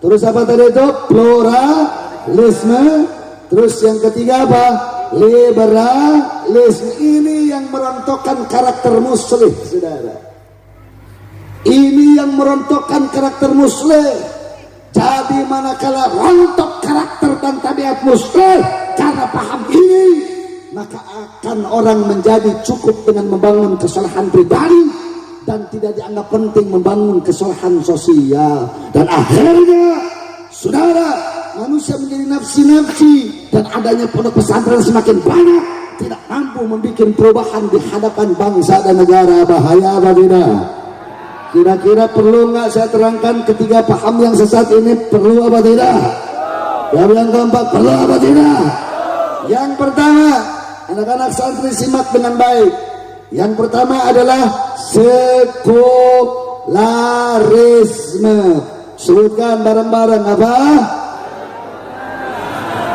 Terus apa tadi itu? Pluralisme. Terus yang ketiga apa? Liberalisme. Ini yang merontokkan karakter muslim, saudara. Ini yang merontokkan karakter muslim. Jadi manakala rontok karakter dan tabiat muslim karena paham ini, maka akan orang menjadi cukup dengan membangun kesalahan pribadi dan tidak dianggap penting membangun kesalahan sosial. Dan akhirnya, saudara, manusia menjadi nafsi-nafsi, dan adanya pondok pesantren semakin banyak tidak mampu membuat perubahan di hadapan bangsa dan negara. Bahaya apa tidak? Kira-kira perlu nggak saya terangkan ketiga paham yang sesat ini? Perlu apa tidak? Yang keempat, perlu apa tidak? Yang pertama, anak-anak santri simak dengan baik. Yang pertama adalah sekularisme. Sebutkan bareng-bareng. Apa?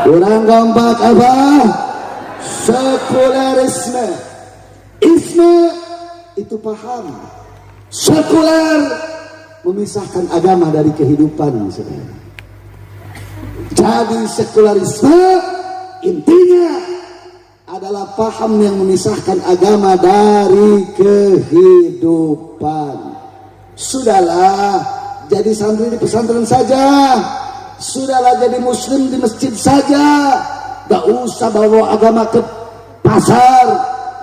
Kurang kompak. Apa? Sekularisme. Isme itu paham. Sekuler memisahkan agama dari kehidupan, saudara. Jadi sekularisme intinya adalah paham yang memisahkan agama dari kehidupan. Sudahlah jadi santri di pesantren saja, sudahlah jadi muslim di masjid saja, gak usah bawa agama ke pasar,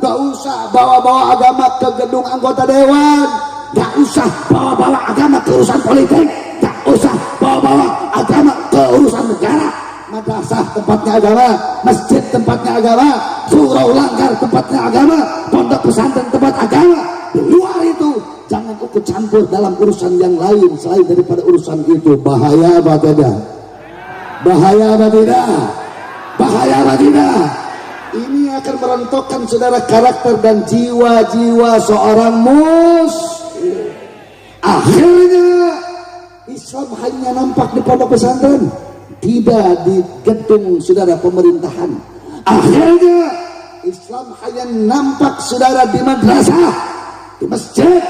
gak usah bawa-bawa agama ke gedung anggota dewan, gak usah bawa-bawa agama ke urusan politik, gak usah bawa-bawa agama ke urusan negara. Madrasah tempatnya agama, masjid tempatnya agama, surau langgar tempatnya agama, pondok pesantren tempat agama. Di luar itu jangan ikut campur dalam urusan yang lain selain daripada urusan itu. Bahaya apa tidak? Bahaya apa tidak? Bahaya apa tidak? Ini akan merontokkan saudara karakter dan jiwa-jiwa seorang muslim. Akhirnya Islam hanya nampak di pondok pesantren, tidak di gedung saudara pemerintahan. Akhirnya Islam hanya nampak saudara di madrasah, di masjid,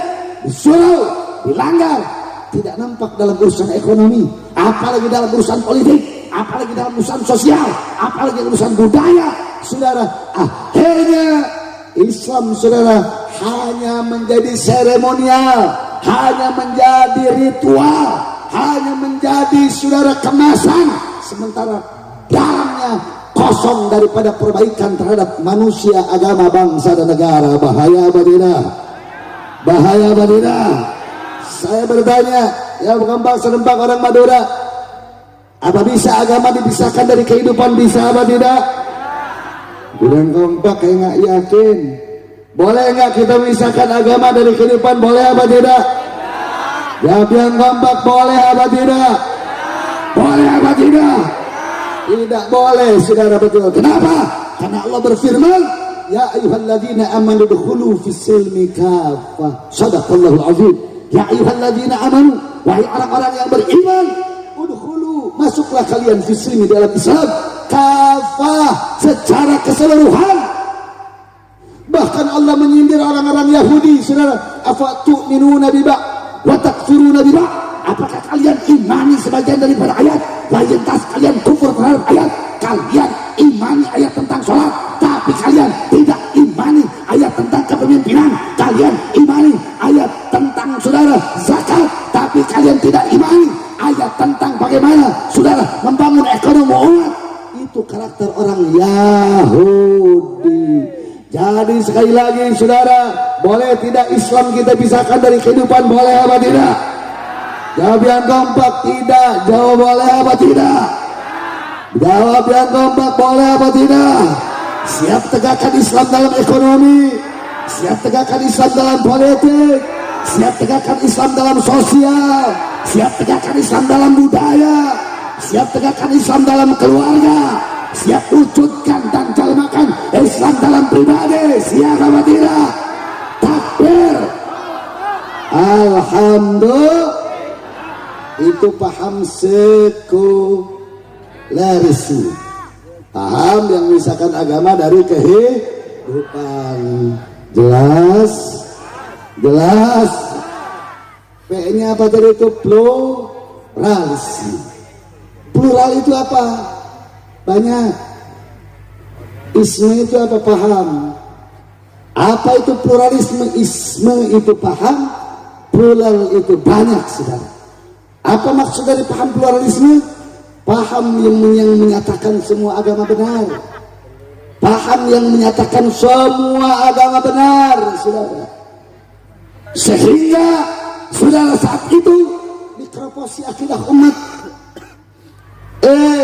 di surau, di langgar, tidak nampak dalam urusan ekonomi, apalagi dalam urusan politik, apalagi dalam urusan sosial, apalagi dalam urusan budaya. Saudara, akhirnya Islam saudara hanya menjadi seremonial, hanya menjadi ritual, hanya menjadi saudara kemasan, sementara dalamnya kosong daripada perbaikan terhadap manusia, agama, bangsa dan negara. Bahaya apa tidak? Bahaya apa tidak? Saya bertanya, ya bukan bangsa dan orang Madura, apa bisa agama dipisahkan dari kehidupan? Bisa apa tidak? Bilang kompak kayak nggak yakin. Boleh nggak kita memisahkan agama dari kehidupan? Boleh apa tidak? Jawab yang kompak, boleh apa tidak? Boleh apa tidak? Tidak boleh, saudara, betul. Kenapa? Karena Allah berfirman, ya ayyuhalladzina amanu dukhulu fis-silmi kaffah. Shadaqallahul azim. Ya ayyuhalladzina amanu, wahai orang-orang yang beriman, udkhulu, masuklah kalian fis-silmi, dalam Islam, kaffah, secara keseluruhan. Bahkan Allah menyindir orang-orang Yahudi, saudara, afa tu'minuna bi ba'd wa takfuruna bi ba'd. Apakah kalian imani sebagian daripada ayat, lantas kalian kufur terhadap ayat? Kalian imani ayat tentang sholat, tapi kalian tidak imani ayat tentang kepemimpinan. Kalian imani ayat tentang, saudara, zakat, tapi kalian tidak imani ayat tentang bagaimana, saudara, membangun ekonomi umat. Itu karakter orang Yahudi. Jadi sekali lagi, saudara, boleh tidak Islam kita pisahkan dari kehidupan? Boleh apa tidak? Jawab yang kompak, tidak. Jawab boleh apa tidak? Jawab yang kompak, boleh apa tidak? Siap tegakkan Islam dalam ekonomi, siap tegakkan Islam dalam politik, siap tegakkan Islam dalam sosial, siap tegakkan Islam dalam budaya, siap tegakkan Islam dalam keluarga, siap wujudkan dan jalmakan Islam dalam pribadi. Siap apa tidak? Takbir. Alhamdulillah. Itu paham sekularisme, paham yang memisahkan agama dari kehidupan. Jelas? Jelas? P-nya apa tadi itu? Pluralisme. Plural itu apa? Banyak. Isme itu apa? Paham. Apa itu pluralisme? Isme itu paham, plural itu banyak, saudara. Apa maksud dari paham pluralisme? Paham yang menyatakan semua agama benar, paham yang menyatakan semua agama benar, saudara. Sehingga, saudara, saat itu mikroposi akidah umat.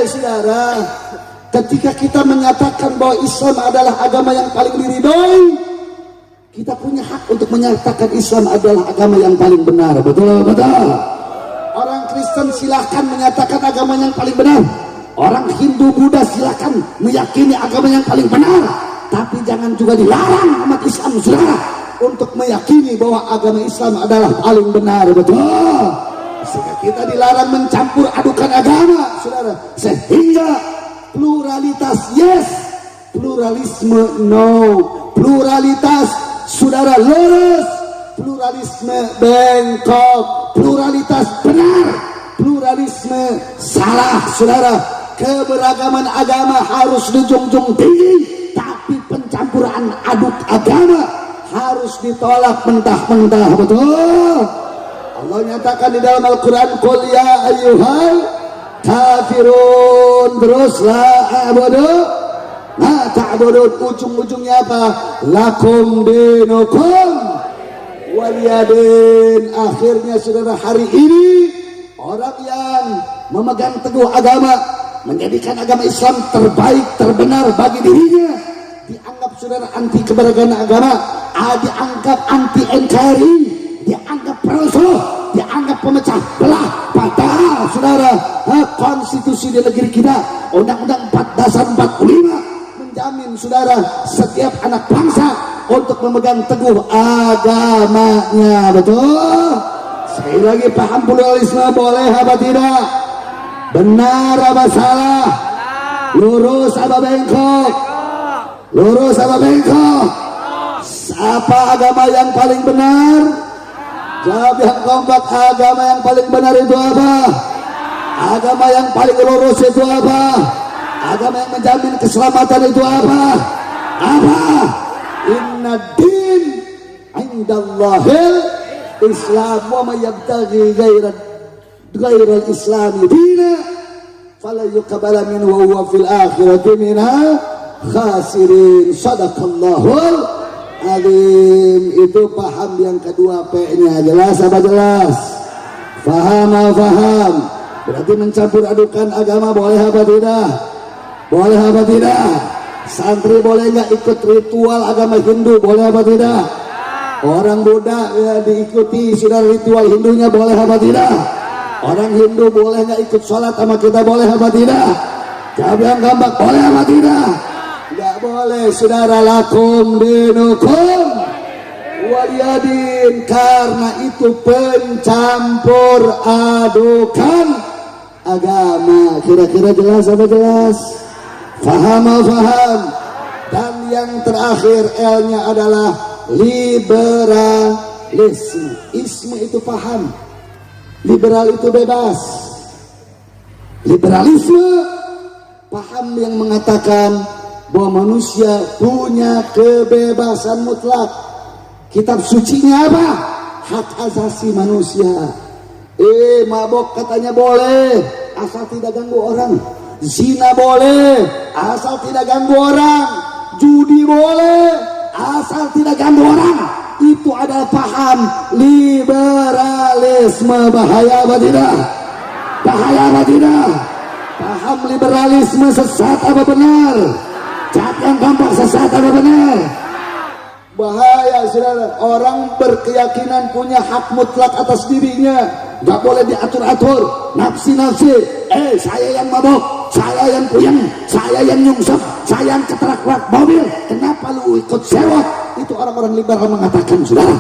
Saudara, ketika kita menyatakan bahwa Islam adalah agama yang paling diridhoi, kita punya hak untuk menyatakan Islam adalah agama yang paling benar. Betul, betul. Orang Kristen silahkan menyatakan agama yang paling benar. Orang Hindu, Buddha silahkan meyakini agama yang paling benar. Tapi jangan juga dilarang umat Islam, saudara, untuk meyakini bahwa agama Islam adalah paling benar. Betul. Sehingga kita dilarang mencampur adukan agama, saudara. Sehingga pluralitas yes, pluralisme no. Pluralitas, saudara, lurus. Pluralisme bengkok. Pluralitas benar, pluralisme salah, saudara. Keberagaman agama harus dijunjung tinggi, tapi pencampuran aduk agama harus ditolak mentah-mentah. Betul. Allah nyatakan di dalam Al-Quran, qul ya ayyuhal kafirun, terus la a'budu ma ta'budun. Ujung-ujungnya apa? Lakum dinukum waliyadin. Akhirnya, saudara, hari ini orang yang memegang teguh agama, menjadikan agama Islam terbaik, terbenar bagi dirinya, dianggap, saudara, anti keberagaman agama, dianggap anti NKRI, dianggap perusuh, dianggap pemecah belah. Padahal, saudara, konstitusi di negeri kita, Undang-Undang 4 Dasar 45 menjamin, saudara, setiap anak bangsa untuk memegang teguh agamanya. Betul. Sekali lagi, paham pluralisme boleh apa tidak? Benar apa salah? Lurus apa bengkok? Lurus apa bengkok? Apa agama yang paling benar? Jawab yang kompak. Agama yang paling benar itu apa? Agama yang paling lurus itu apa? Agama yang menjamin keselamatan itu apa? Apa? Inna din indallahil Islam wa may yabtaghi ghairal Islam dina fala yuqbala minhu wa huwa fil akhirati minal khasirin. Shadaqallahul azim. Itu paham yang kedua, P-nya. Jelas apa jelas? Faham apa faham? Berarti mencampur adukan agama boleh apa tidak? Boleh apa tidak? Santri boleh nggak ikut ritual agama Hindu? Boleh apa tidak? Orang Buddha ya, diikuti, saudara, ritual Hindunya boleh apa tidak? Orang Hindu boleh nggak ikut sholat sama kita, boleh apa tidak? Jawab yang gampang, boleh apa tidak? Nggak boleh. Saudara, lakum dinukum waliyadin, karena itu pencampur adukan agama. Kira-kira jelas apa jelas? Faham apa faham? Dan yang terakhir L-nya adalah liberalisme. Isme itu paham, liberal itu bebas. Liberalisme paham yang mengatakan bahwa manusia punya kebebasan mutlak. Kitab sucinya apa? Hak asasi manusia. Mabok katanya boleh asal tidak ganggu orang. Zina boleh asal tidak ganggu orang. Judi boleh asal tidak ganggu orang. Itu adalah paham liberalisme. Bahaya apa tidak? Bahaya apa tidak? Paham liberalisme sesat apa benar? Jawab yang gampang, sesat apa benar? Bahaya, saudara. Orang berkeyakinan punya hak mutlak atas dirinya, gak boleh diatur-atur. Nafsi-nafsi, saya yang mabok, saya yang puyeng, saya yang nyungsep, saya yang keterak mobil, kenapa lu ikut sewot? Itu orang-orang liberal mengatakan, saudara.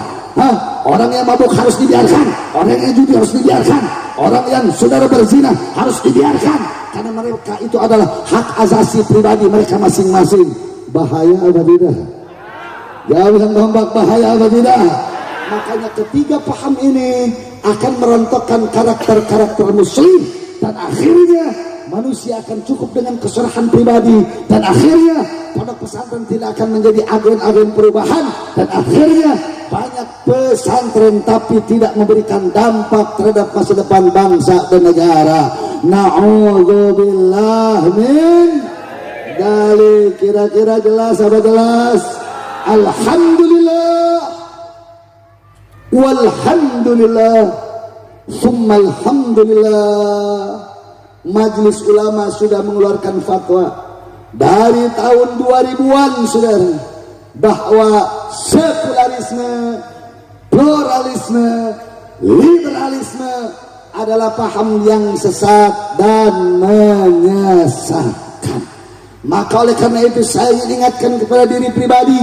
Orang yang mabuk harus dibiarkan, orang yang judi harus dibiarkan, orang yang saudara berzina harus dibiarkan, karena mereka itu adalah hak asasi pribadi mereka masing-masing. Bahaya apa tidak? Jauh yang nombak, bahaya apa tidak? Makanya ketiga paham ini akan merontokkan karakter-karakter muslim, dan akhirnya manusia akan cukup dengan keserahan pribadi, dan akhirnya pondok pesantren tidak akan menjadi agen-agen perubahan, dan akhirnya banyak pesantren tapi tidak memberikan dampak terhadap masa depan bangsa dan negara. Na'udzubillah min dzalik. Kira-kira jelas apa jelas? Alhamdulillah walhamdulillah summa alhamdulillah. Majelis ulama sudah mengeluarkan fatwa dari tahun 2000-an, saudara, bahwa sekularisme, pluralisme, liberalisme adalah paham yang sesat dan menyesatkan. Maka oleh karena itu saya ingatkan kepada diri pribadi,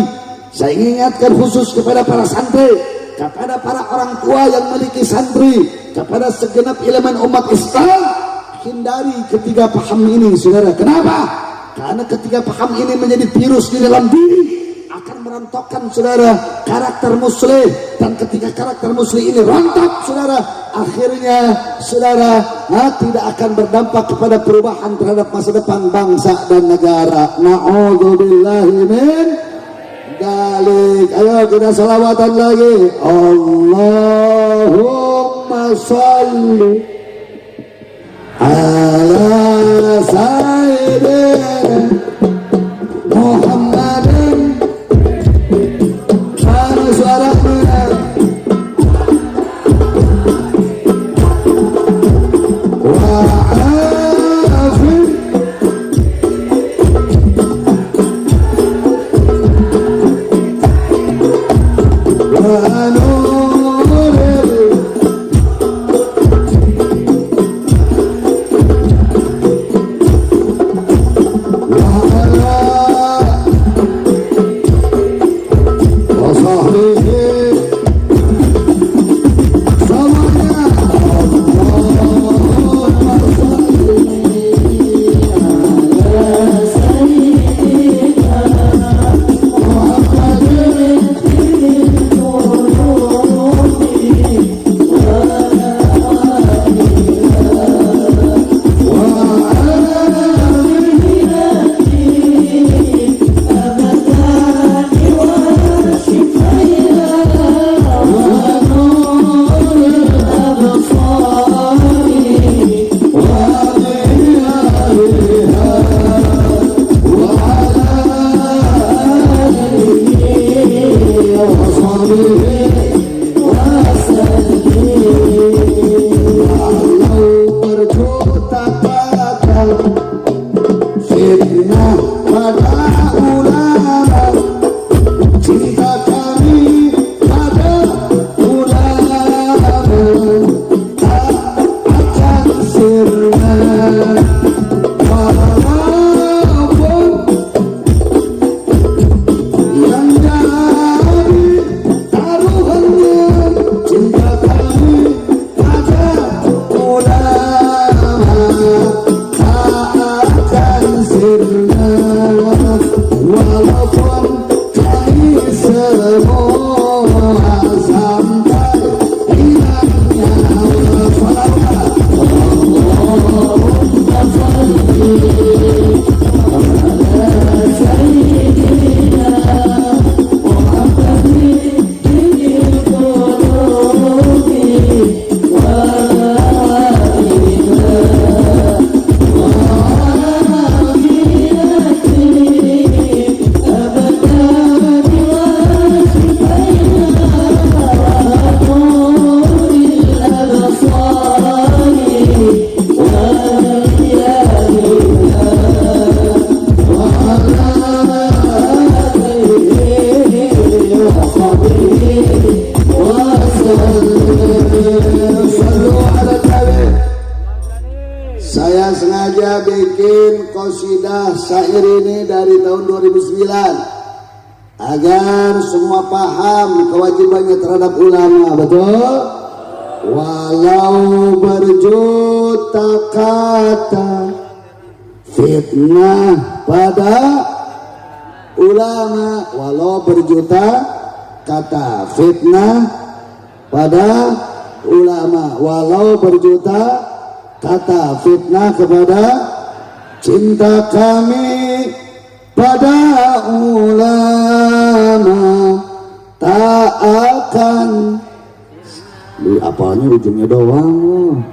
saya ingatkan khusus kepada para santri, kepada para orang tua yang memiliki santri, kepada segenap elemen umat Islam, hindari ketiga paham ini, saudara. Kenapa? Karena ketiga paham ini menjadi virus di dalam diri, akan merontokkan, saudara, karakter muslim. Dan ketika karakter muslim ini rontok, saudara, akhirnya saudara tidak akan berdampak kepada perubahan terhadap masa depan bangsa dan negara. Na'udzubillahi min dzalik. Ayo kita salawatan lagi. Allahumma shalli ala sayyidina Muhammadin. Mana suara mana? Wa'afin wa'anuril. sirna, walaupun kami semua sampai hilangnya wafat. Allahumma salli ala sayyidina Muhammadin bil qulubi wa Saya sengaja bikin qasidah syair ini dari tahun 2009 agar semua paham kewajibannya terhadap ulama, betul? Walau berjuta kata fitnah pada ulama, walau berjuta kata fitnah pada ulama, walau berjuta kata fitnah kepada cinta kami pada ulama tak akan di apanya ujungnya doang.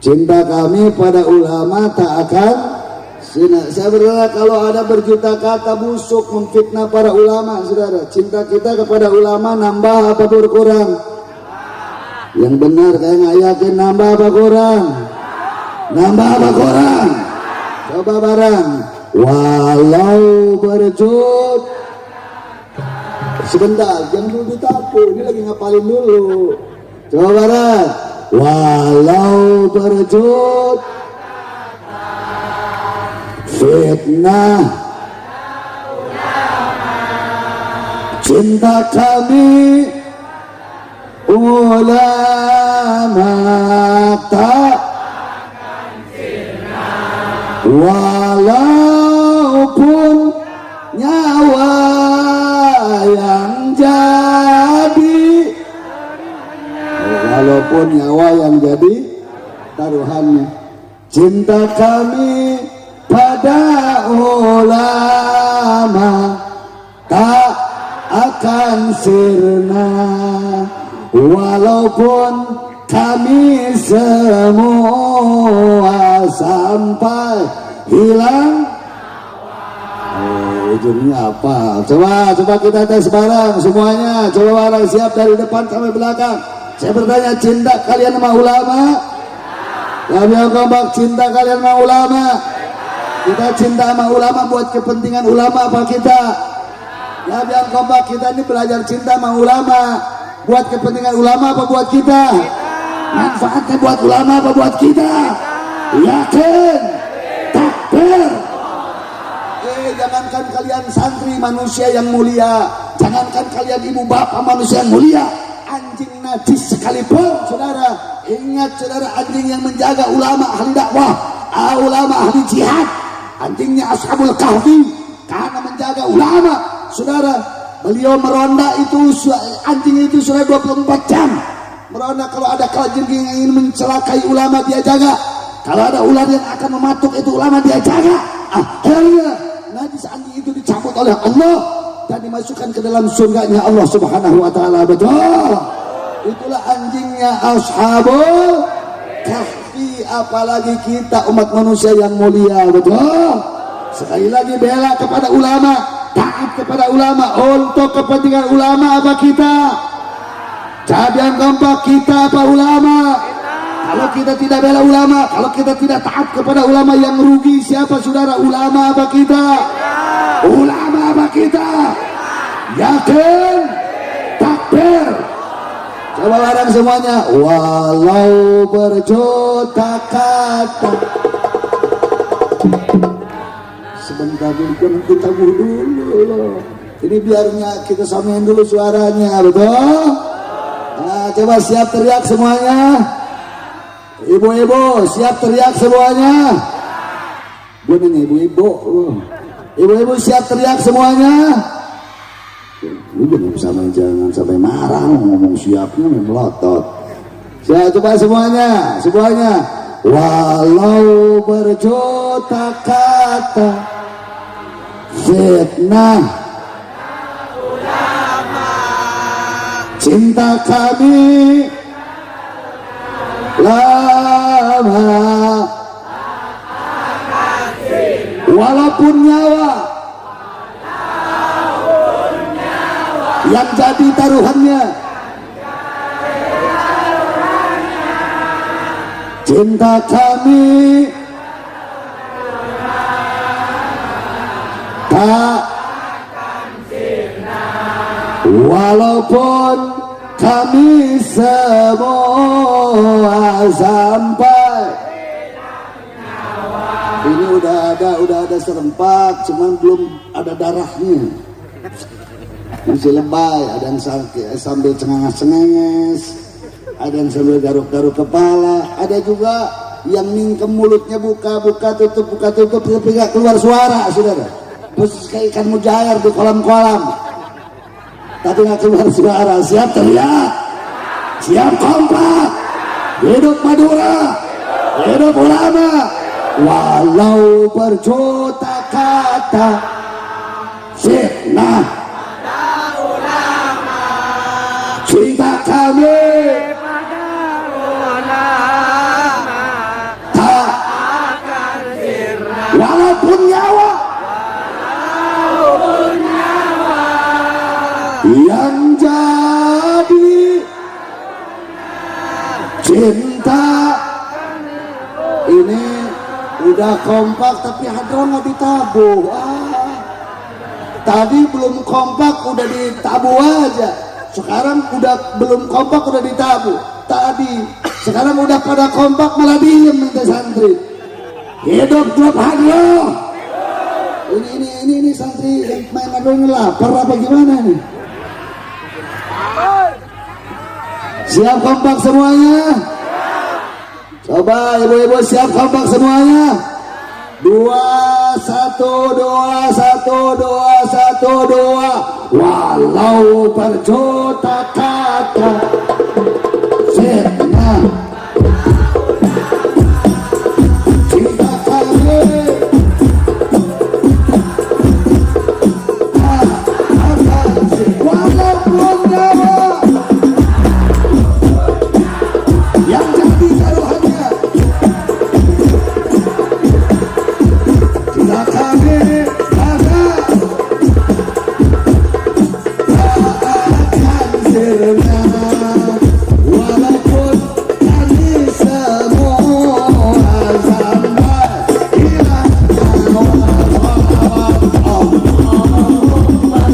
Cinta kami pada ulama tak akan sina. Saya berdoa kalau ada berjuta kata busuk memfitnah para ulama, saudara, cinta kita kepada ulama nambah apa berkurang? Yang benar kayak nggak yakin, nambah apa kurang? Nambah apa kurang? Coba bareng. Walau berjut. Sebentar, jangan dulu ditapu. Ini lagi ngapalin dulu. Coba bareng. Walau berjut fitnah cinta kami ulama tak walaupun nyawa yang jadi taruhannya, cinta kami pada ulama tak akan sirna walaupun kami semua sampai hilang. Ujungnya apa? Coba kita tes bareng semuanya. Coba bareng, siap dari depan sampai belakang. Saya bertanya, cinta kalian sama ulama? Kami kompak, cinta kalian sama ulama? Kita cinta sama ulama buat kepentingan ulama apa kita? Ya biar kompak, kita ini belajar cinta sama ulama buat kepentingan ulama apa buat kita? Manfaatnya buat ulama apa buat kita? Yakin? Takbir? Jangankan kalian santri manusia yang mulia, jangankan kalian ibu bapak manusia yang mulia, anjing najis sekalipun, saudara, ingat saudara, anjing yang menjaga ulama ahli dakwah, ulama ahli jihad, anjingnya Ashabul Kahfi karena menjaga ulama, saudara. Beliau meronda itu, anjing itu sudah 24 jam meronda. Kalau ada kalajengking yang ingin mencelakai ulama dia jaga, kalau ada ular yang akan mematuk itu ulama dia jaga. Akhirnya najis anjing itu dicabut oleh Allah dan dimasukkan ke dalam surganya Allah Subhanahu wa taala. Betul. Itulah anjingnya Ashabul Kahfi, apalagi kita umat manusia yang mulia. Betul. Sekali lagi, bela kepada ulama, taat kepada ulama untuk kepentingan ulama apa kita? Jadi yang kompak, kita apa ulama? Kalau kita tidak bela ulama, kalau kita tidak taat kepada ulama, yang rugi siapa saudara? Ulama apa kita? Ulama apa kita? Yakin? Takbir? Coba bareng semuanya. Walau berjuta kata. Sebentar dulu, kita dulu. Ini biarnya kita samain dulu suaranya, betul? Nah, coba siap teriak semuanya. Ibu-ibu siap teriak semuanya. Gue nanya ibu-ibu, ibu-ibu siap teriak semuanya? Jangan sampai marah ngomong siapnya melotot. Saya coba semuanya. Walau berjuta kata fitnah cinta kami lama, walaupun nyawa yang jadi taruhannya, cinta kami tak walaupun kami semua sampai. Ini udah ada serempak, cuman belum ada darahnya, masih lebay. Ada yang sambil cengenges, ada yang sambil garuk-garuk kepala, ada juga yang mingkem mulutnya buka tutup, tapi nggak keluar suara, saudara. Terus kayak ikan mujair di kolam-kolam, tapi nggak keluar suara. Siap teriak, siap kompak, hidup Madura, hidup ulama. Walau berjuta kata fitnah cinta kami tak walaupun nyawa yang jadi cinta. Ini udah kompak tapi hadron nggak ditabuh. Tadi belum kompak udah ditabuh aja. Sekarang udah belum kompak udah ditabuh. Tadi sekarang udah pada kompak malah diem minta santri. Hidup klub hadron. Ini santri main hadron lapar apa gimana nih? Siap kompak semuanya? Coba ibu-ibu siap kompak semuanya. 2, 1, 2. Walau berjuta kata fitnah cinta kami walaupun nyawa yang jadi taruhannya, cinta kami akan sirna, walaupun kami semua sampai hilang nyawa. Allahumma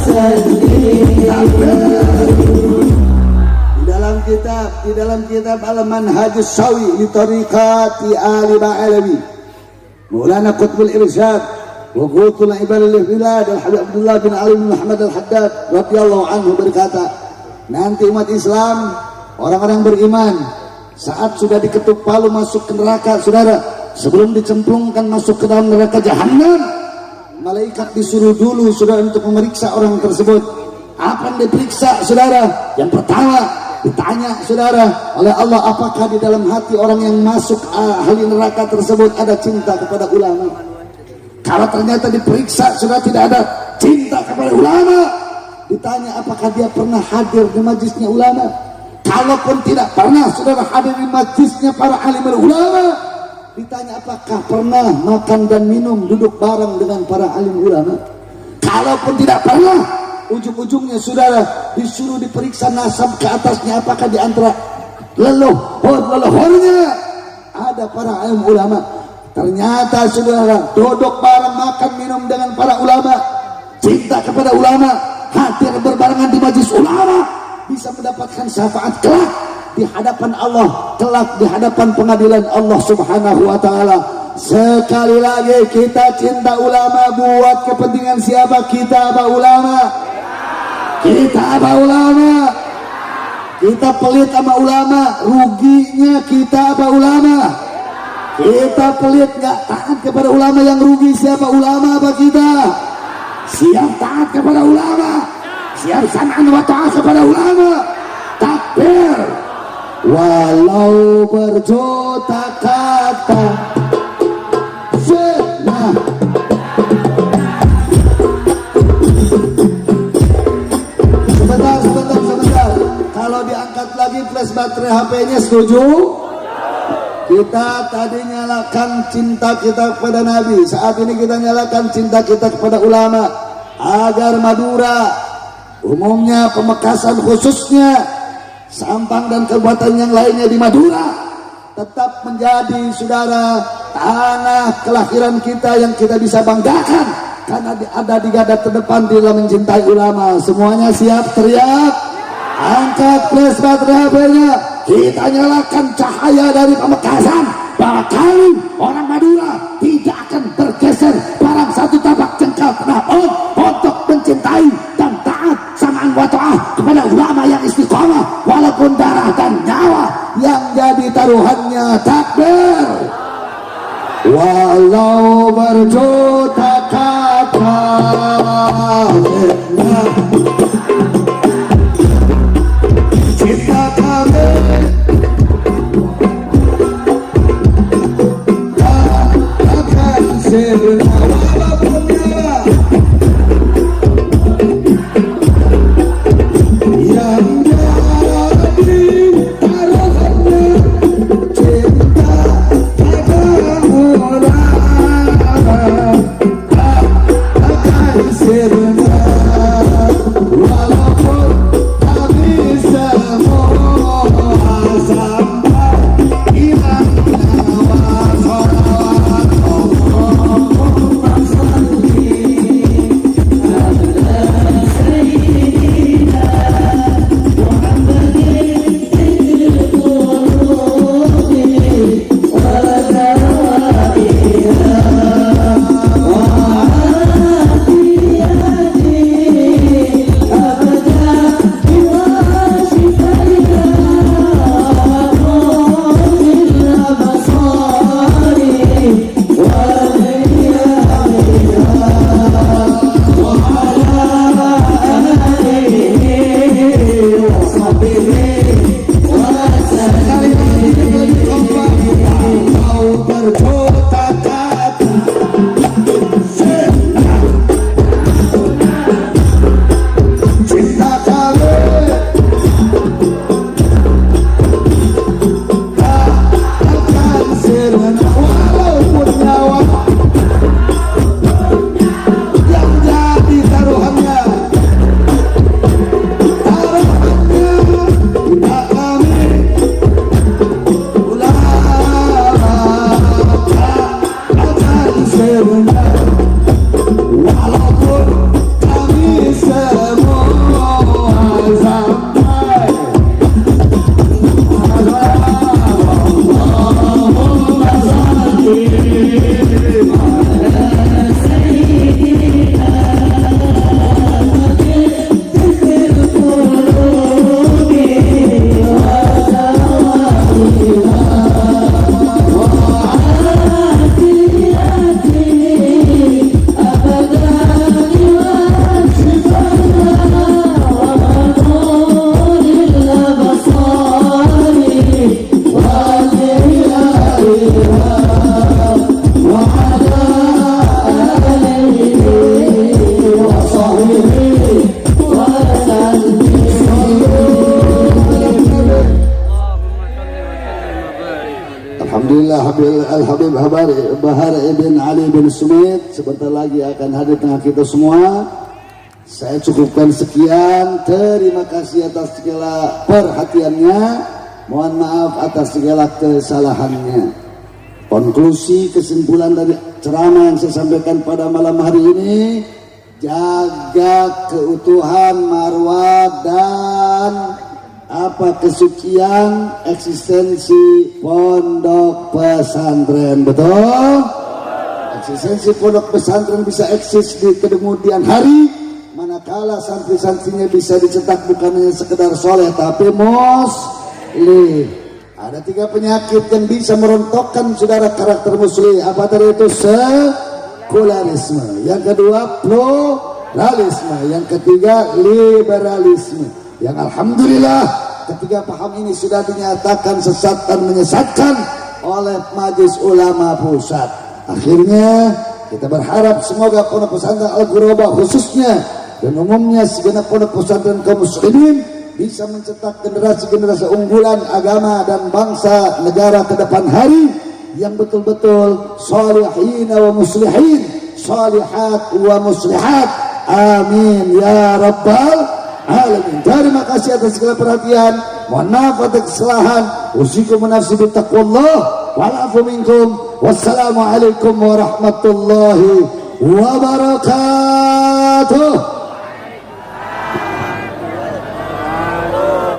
salli ala sayyidina di dalam kitab Al-Manhajus Syawi li Tariqati Ali Ba'alawi Maulana Qutbul Irsyad wa Qutul Ibadil Bilad Al-Habib Abdullah bin Ali bin Muhammad Al-Haddad radhiyallahu anhu berkata, nanti umat Islam, orang-orang beriman, saat sudah diketuk palu masuk ke neraka, saudara, sebelum dicemplungkan masuk ke dalam neraka jahanam, malaikat disuruh dulu, saudara, untuk memeriksa orang tersebut. Apa yang diperiksa, saudara? Yang pertama ditanya, saudara, oleh Allah, apakah di dalam hati orang yang masuk ahli neraka tersebut ada cinta kepada ulama? Kalau ternyata diperiksa sudah tidak ada cinta kepada ulama, ditanya apakah dia pernah hadir di majlisnya ulama. Kalaupun tidak pernah, saudara, hadir di majlisnya para alim ulama, ditanya apakah pernah makan dan minum duduk bareng dengan para alim ulama. Kalaupun tidak pernah, ujung-ujungnya saudara disuruh diperiksa nasab ke atasnya, apakah di antara leluhurnya ada para alim ulama. Ternyata saudara duduk bareng makan minum dengan para ulama, cinta kepada ulama, hadir berbarengan di majlis ulama, bisa mendapatkan syafaat kelak di hadapan Allah, kelak di hadapan pengadilan Allah Subhanahu wa taala. Sekali lagi kita cinta ulama buat kepentingan siapa? Kita apa ulama? Kita apa ulama? Kita pelit sama ulama, ruginya kita apa ulama? Kita pelit gak taat kepada ulama, yang rugi siapa? Ulama apa kita? Siap taat kepada ulama, siap sam'an wa ta'at kepada ulama. Takbir. Walau berjuta kata fitnah. Sebentar. Kalau diangkat lagi flash baterai HP-nya, setuju? Kita tadi nyalakan cinta kita kepada Nabi, saat ini kita nyalakan cinta kita kepada ulama, agar Madura, umumnya Pamekasan khususnya, Sampang dan kabupaten yang lainnya di Madura, tetap menjadi saudara tanah kelahiran kita yang kita bisa banggakan, karena ada di garda terdepan di dalam mencintai ulama. Semuanya siap teriak? Angkat flash baterai HP-nya, kita nyalakan cahaya dari Pamekasan bahwa kami orang Madura tidak akan bergeser barang satu tapak jengkal penabur untuk mencintai dan taat sam'an wa ta'ah kepada ulama yang istiqamah, walaupun darah dan nyawa yang jadi taruhannya. Takbir. Walau berjuta kata cinta kami tak akan sirna walaupun nyawa yang jadi taruhannya. Cinta pada ulama tak akan sirna walaupun kami semua sampai hilang nyawa. Salawat Allahumma salli ala sayyidina Muhammadin fil qulubi wa dawaiha wa atiyati abada wa shifaiha wa qul abasari wa ghayriha wa ala alihi wa sahbihi wa sallim. Walau berjuta kata fitnah, cinta kami tak akan sirna walaupun nyawa yang jadi taruhannya. Taruhannya tidak kami ulama tak akan sirna walaupun kami semua sampai Allahumma salli ala sayyidina fil qulubi wa dawaiha wa atiyati abadan wa shifaiha wa qul abasari wa ghayriha wa ala alihi wa sahbihi wa sallim. Alhamdulillah, Al-Habib Bahar ibn Ali bin Sumit sebentar lagi akan hadir tengah kita semua. Saya cukupkan sekian. Terima kasih atas segala perhatiannya. Mohon maaf atas segala kesalahannya. Konklusi kesimpulan dari ceramah yang saya sampaikan pada malam hari ini, jaga keutuhan marwah dan kesucian eksistensi pondok pesantren. Betul? Eksistensi pondok pesantren bisa eksis di kemudian hari manakala santri-santrinya bisa dicetak bukan hanya sekedar soleh tapi muslim. Ada 3 penyakit yang bisa merontokkan saudara karakter muslim. Apa tadi itu? Sekularisme. Yang kedua pluralisme. Yang ketiga liberalisme. Yang alhamdulillah ketika paham ini sudah dinyatakan sesat dan menyesatkan oleh Majelis Ulama Pusat. Akhirnya kita berharap semoga pondok pesantren Al-Ghurabah khususnya dan umumnya segenap pondok pesantren kaum muslimin bisa mencetak generasi-generasi unggulan agama dan bangsa negara ke depan hari yang betul-betul salihin wa muslihin, salihat wa muslihat. Amin ya rabbal alamin. Terima kasih atas segala perhatian. Mohon maaf atas kesalahan. Usikum nafsi bittaqwallah wal afu minkum. Wassalamualaikum warahmatullahi wabarakatuh.